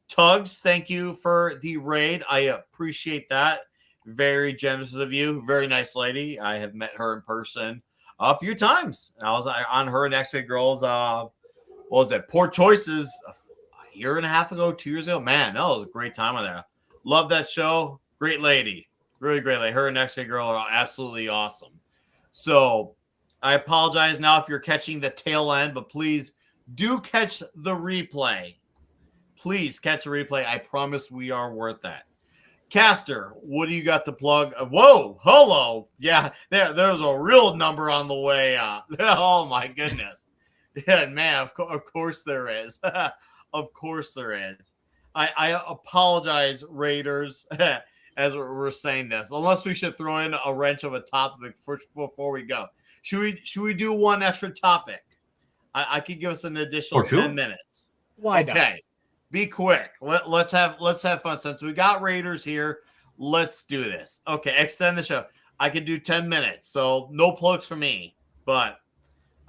Tugs, thank you for the raid. I appreciate that. Very generous of you. Very nice lady. I have met her in person a few times. I was on her Next Week Girls. What was it? Poor Choices a year and a half ago, 2 years ago. Man, that was a great time on there. Love that show. Great lady. Really great lady. Her and Next Week Girl are absolutely awesome. So I apologize now if you're catching the tail end, but please do catch the replay. Please catch the replay. I promise we are worth that. Caster, what do you got to plug? Whoa, hello. Yeah, there's a real number on the way. Oh, my goodness. Yeah, man, of course there is. Of course there is. I apologize, Raiders, as we're saying this. Unless we should throw in a wrench of a topic before we go. Should we do one extra topic? I could give us an additional 10 minutes. Why not? Okay. be quick. Let's have fun. Since we got Raiders here, let's do this. Okay, extend the show. I can do 10 minutes, so no plugs for me. But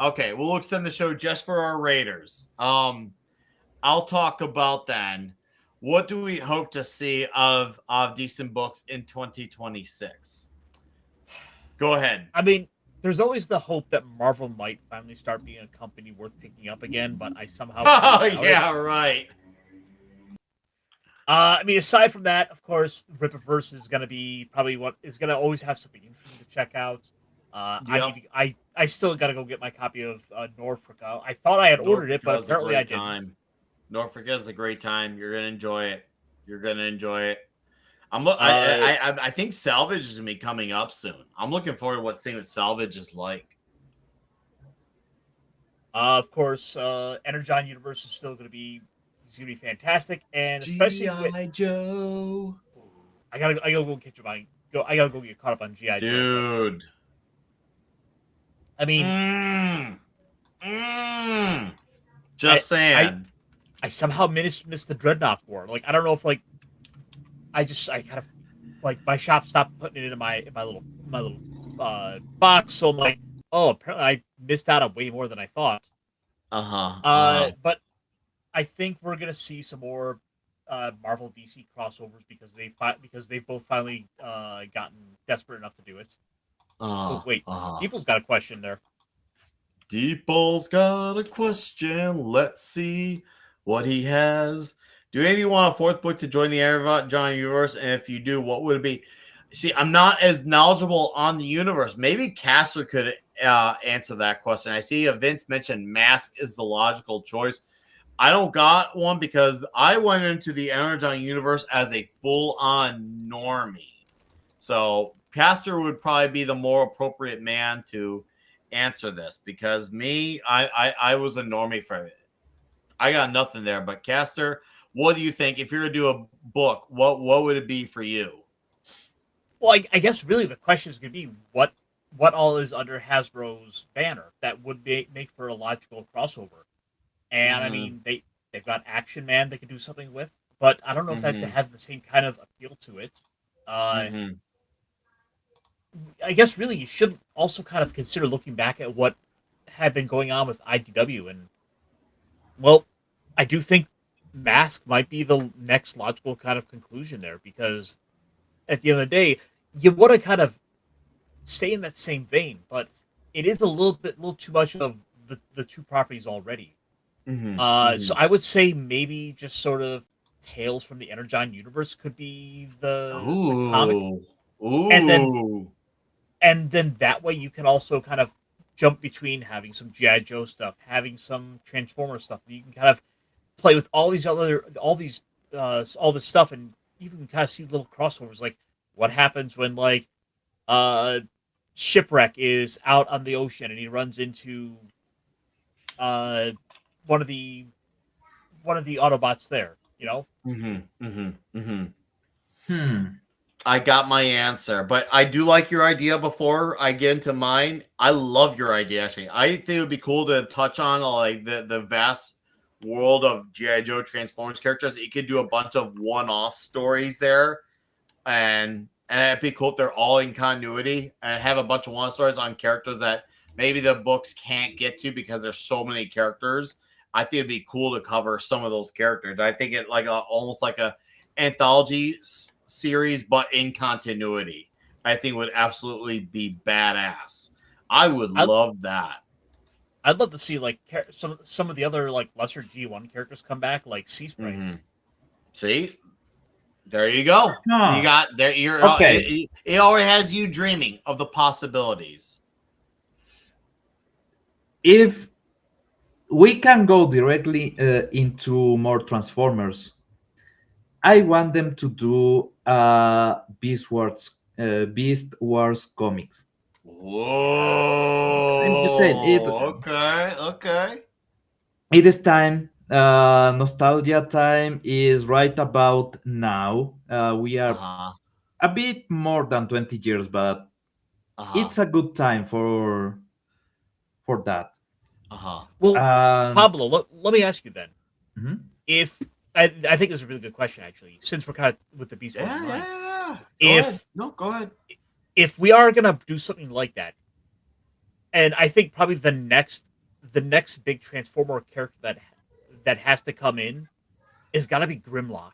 okay, we'll extend the show just for our Raiders. I'll talk about then. What do we hope to see of decent books in 2026? Go ahead. I mean, there's always the hope that Marvel might finally start being a company worth picking up again, but I somehow Oh doubt yeah, it. right. I mean, aside from that, of course, Rippaverse is going to be probably what is going to always have something interesting to check out. Yep. I still got to go get my copy of Norfolk. I thought I had ordered it, but Norfolk is a apparently I great didn't. time. Norfolk is a great time. You're gonna enjoy it. You're gonna enjoy it. I think Salvage is gonna be coming up soon. I'm looking forward to seeing what Salvage is like. Of course, Energon Universe is still going to be fantastic, and especially with G.I. Joe. I gotta go catch my I gotta go get caught up on GI Joe. Dude. I mean, Just saying. I somehow missed the Dreadnought War. Like, I don't know if like I kind of like my shop stopped putting it into my little box, so I'm like, oh, apparently I missed out on way more than I thought. But I think we're gonna see some more Marvel DC crossovers because they've both finally gotten desperate enough to do it. Oh wait, People's got a question there. Deeple's got a question. Let's see what he has. Do any of you want a fourth book to join the Energon universe? And if you do, what would it be? See, I'm not as knowledgeable on the universe. Maybe Castor could answer that question. I see Vince mentioned Mask is the logical choice. I don't got one because I went into the Energon universe as a full-on normie. So Castor would probably be the more appropriate man to answer this because me, I was a normie for it. I got nothing there. But Castor, what do you think? If you're gonna do a book, what would it be for you? Well, I guess really the question is gonna be what all is under Hasbro's banner that would make for a logical crossover. And I mean they've got Action Man they could do something with, but I don't know if that has the same kind of appeal to it. I guess really you should also kind of consider looking back at what had been going on with IDW, and well, I do think Mask might be the next logical kind of conclusion there, because at the end of the day, you want to kind of stay in that same vein, but it is a little too much of the two properties already. So I would say maybe just sort of Tales from the Energon universe could be the comic. And then that way you can also kind of jump between having some G.I. Joe stuff, having some Transformer stuff. You can kind of play with all this stuff, and you can kind of see little crossovers. Like what happens when like Shipwreck is out on the ocean and he runs into one of the Autobots there, you know? I got my answer, but I do like your idea. Before I get into mine, I love your idea. Actually, I think it would be cool to touch on like the vast world of G.I. Joe Transformers characters. You could do a bunch of one-off stories there, and it'd be cool if they're all in continuity and have a bunch of one stories on characters that maybe the books can't get to because there's so many characters. I think it'd be cool to cover some of those characters. I think it almost like a anthology series, but in continuity. I think would absolutely be badass. I would love that. I'd love to see like some of the other like lesser G1 characters come back, like Sea Spray. See, there you go. You got there. You're Okay. It already has you dreaming of the possibilities. If we can go directly into more Transformers, I want them to do Beast Wars comics. Whoa! I'm just saying it. Okay. It is time. Nostalgia time is right about now. We are a bit more than 20 years, but it's a good time for that. Well, Pablo, let me ask you then. If I think this is a really good question, actually, since we're kind of with the Beast Wars in mind. Go ahead. If we are gonna do something like that, and I think probably the next big Transformer character that has to come in is gotta be Grimlock.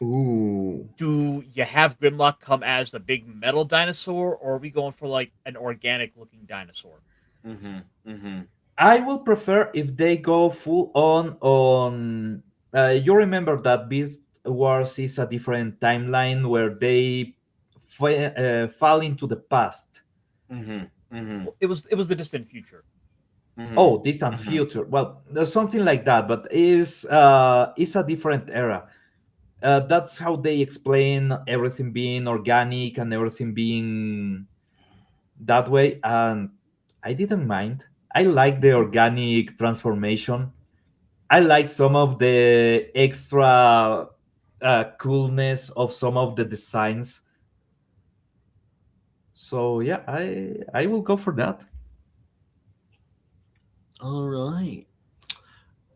Ooh. Do you have Grimlock come as the big metal dinosaur, or are we going for like an organic looking dinosaur? I will prefer if they go full on. You remember that Beast Wars is a different timeline where they fall into the past. It was the distant future. Oh, distant future. Well, there's something like that, but is a different era. That's how they explain everything being organic and everything being that way, and I didn't mind. I like the organic transformation. I like some of the extra coolness of some of the designs. So yeah, I will go for that. All right.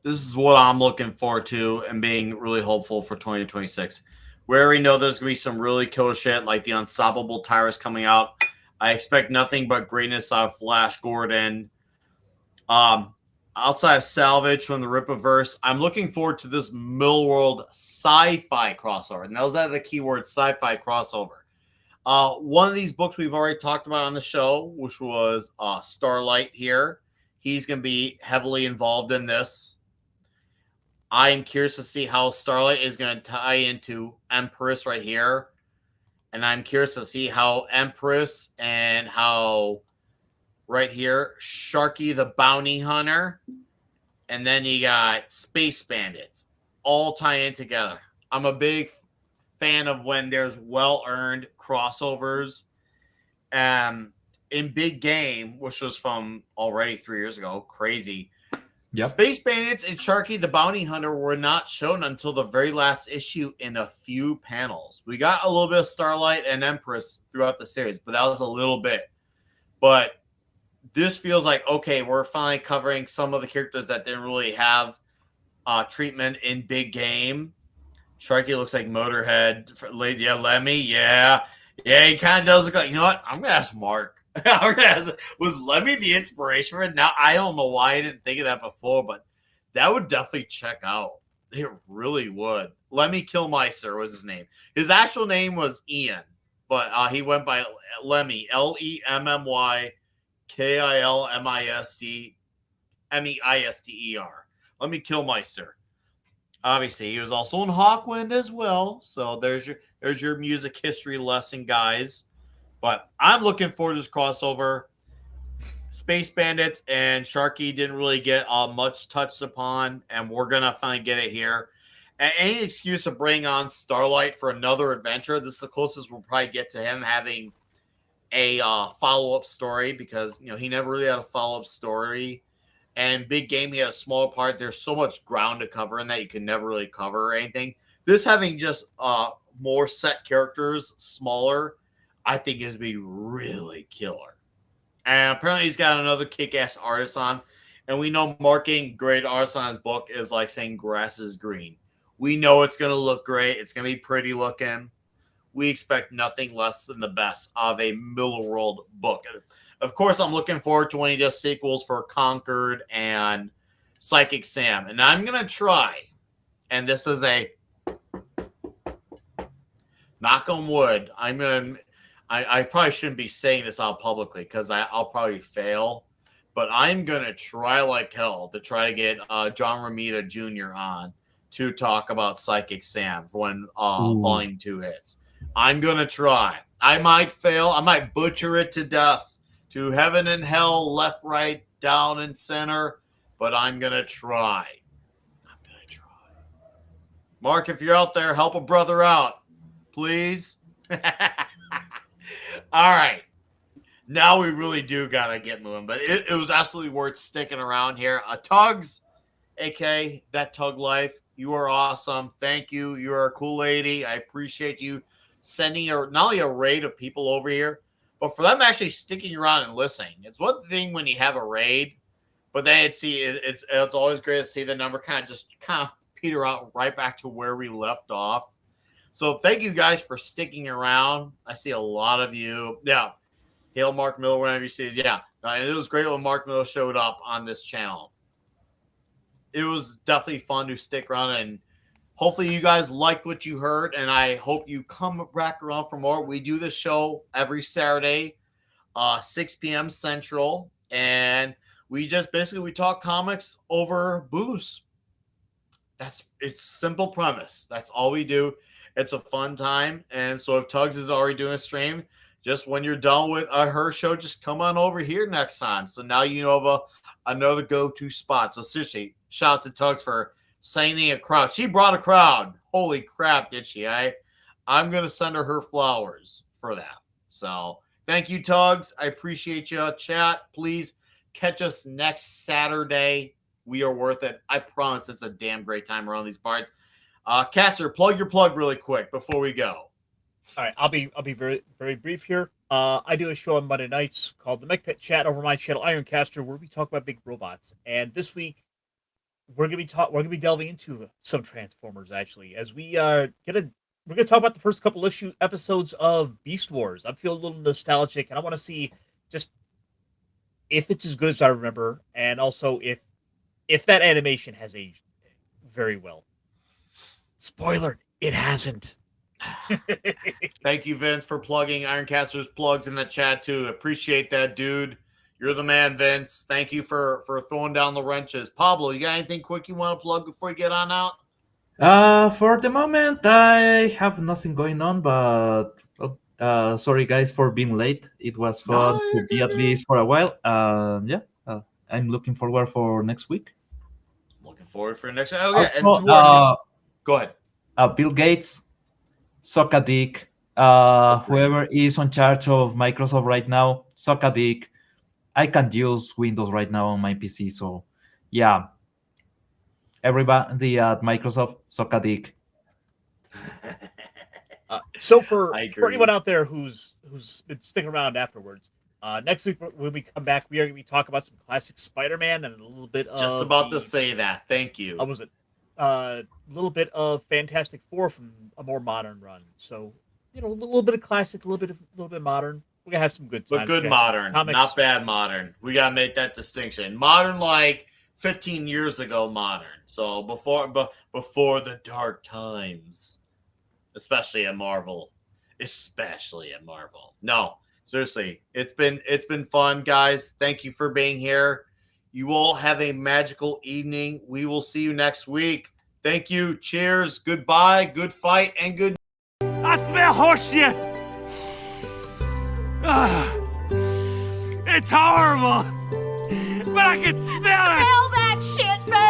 This is what I'm looking forward to and being really hopeful for 2026. We already know there's going to be some really cool shit like the Unstoppable Tyrus coming out. I expect nothing but greatness out of Flash Gordon. Outside of Salvage from the Rippaverse, I'm looking forward to this Millworld sci-fi crossover. And those are the keyword sci-fi crossover. One of these books we've already talked about on the show, which was Starlight here. He's going to be heavily involved in this. I am curious to see how Starlight is going to tie into Empress right here. And I'm curious to see how Empress and how right here, Sharky the Bounty Hunter, and then you got Space Bandits all tie in together. I'm a big fan of when there's well-earned crossovers. In Big Game, which was from already 3 years ago, crazy. Yep. Space Bandits and Sharky the Bounty Hunter were not shown until the very last issue in a few panels. We got a little bit of Starlight and Empress throughout the series, but that was a little bit. But this feels like, okay, we're finally covering some of the characters that didn't really have treatment in Big Game. Sharky looks like Motorhead. Yeah, Lemmy, yeah. Yeah, he kind of does look like, you know what? I'm going to ask Mark. Was Lemmy the inspiration for it? Now, I don't know why I didn't think of that before, but that would definitely check out. It really would. Lemmy Kilmister was his name. His actual name was Ian, but he went by Lemmy, LemmyKilmister, Meister. Lemmy Kilmister. Obviously, he was also in Hawkwind as well. So there's your music history lesson, guys. But I'm looking forward to this crossover. Space Bandits and Sharky didn't really get much touched upon, and we're going to finally get it here. And any excuse to bring on Starlight for another adventure, this is the closest we'll probably get to him having a follow-up story, because he never really had a follow-up story. And Big Game, he had a smaller part. There's so much ground to cover in that you can never really cover anything. This having just more set characters, smaller, I think is be really killer. And apparently he's got another kick-ass artist on. And we know marking great artists on his book is like saying grass is green. We know it's going to look great. It's going to be pretty looking. We expect nothing less than the best of a Millerworld book. Of course, I'm looking forward to when he does sequels for Conquered and Psychic Sam. And I'm going to try, and this is a knock on wood, I probably shouldn't be saying this out publicly because I'll probably fail, but I'm going to try like hell to try to get John Romita Jr. on to talk about Psychic Sam for when Volume 2 hits. I'm going to try. I might fail. I might butcher it to death, to heaven and hell, left, right, down, and center, but I'm going to try. Mark, if you're out there, help a brother out, please. All right. Now we really do got to get moving, but it was absolutely worth sticking around here. Tugs, a.k.a. That Tug Life, you are awesome. Thank you. You are a cool lady. I appreciate you sending not only a raid of people over here, but for them actually sticking around and listening. It's one thing when you have a raid, but then it's always great to see the number kind of peter out right back to where we left off. So thank you guys for sticking around. I see a lot of you. Yeah. Hail Mark Miller whenever you see it. Yeah. And it was great when Mark Miller showed up on this channel. It was definitely fun to stick around, and hopefully you guys liked what you heard, and I hope you come back around for more. We do this show every Saturday, 6 p.m. Central, and we just basically we talk comics over booze. It's simple premise. That's all we do. It's a fun time, and so if Tugs is already doing a stream, just when you're done with her show, just come on over here next time. So now you know of another go-to spot. So seriously, shout out to Tugs for signing a crowd. She brought a crowd. Holy crap, did she? I'm going to send her flowers for that. So thank you, Tugs. I appreciate you. Chat, please catch us next Saturday. We are worth it. I promise it's a damn great time around these parts. Caster, plug your plug really quick before we go. All right, I'll be very very brief here. I do a show on Monday nights called the Mech Pit Chat over my channel Ironcaster, where we talk about big robots. And this week we're gonna be delving into some Transformers actually, as we're gonna talk about the first couple episodes of Beast Wars. I'm feeling a little nostalgic, and I want to see just if it's as good as I remember, and also if that animation has aged very well. Spoiler: it hasn't. Thank you, Vince, for plugging Ironcaster's plugs in the chat too. Appreciate that, dude. You're the man, Vince. Thank you for throwing down the wrenches. Pablo, you got anything quick you want to plug before you get on out? For the moment, I have nothing going on, but sorry guys for being late. It was fun to be at least for a while. I'm looking forward for next week. Looking forward for next. Oh yeah, Also, go ahead. Bill Gates, suck a dick. Whoever is on charge of Microsoft right now, suck a dick. I can't use Windows right now on my PC, so yeah. Everybody at Microsoft, suck a dick. So for anyone out there who's been sticking around afterwards, next week when we come back, we are going to be talking about some classic Spider-Man and a little bit of just about to say that. Thank you. Was it a little bit of Fantastic Four from a more modern run? So a little bit of classic, a little bit modern. We're gonna have some good times. But good modern, not bad modern. We gotta make that distinction. Modern, like 15 years ago, modern. So before the dark times, especially at Marvel. No, seriously, it's been fun, guys. Thank you for being here. You all have a magical evening. We will see you next week. Thank you. Cheers. Goodbye. Good fight and good. I smell horse shit. It's horrible, but I can smell it.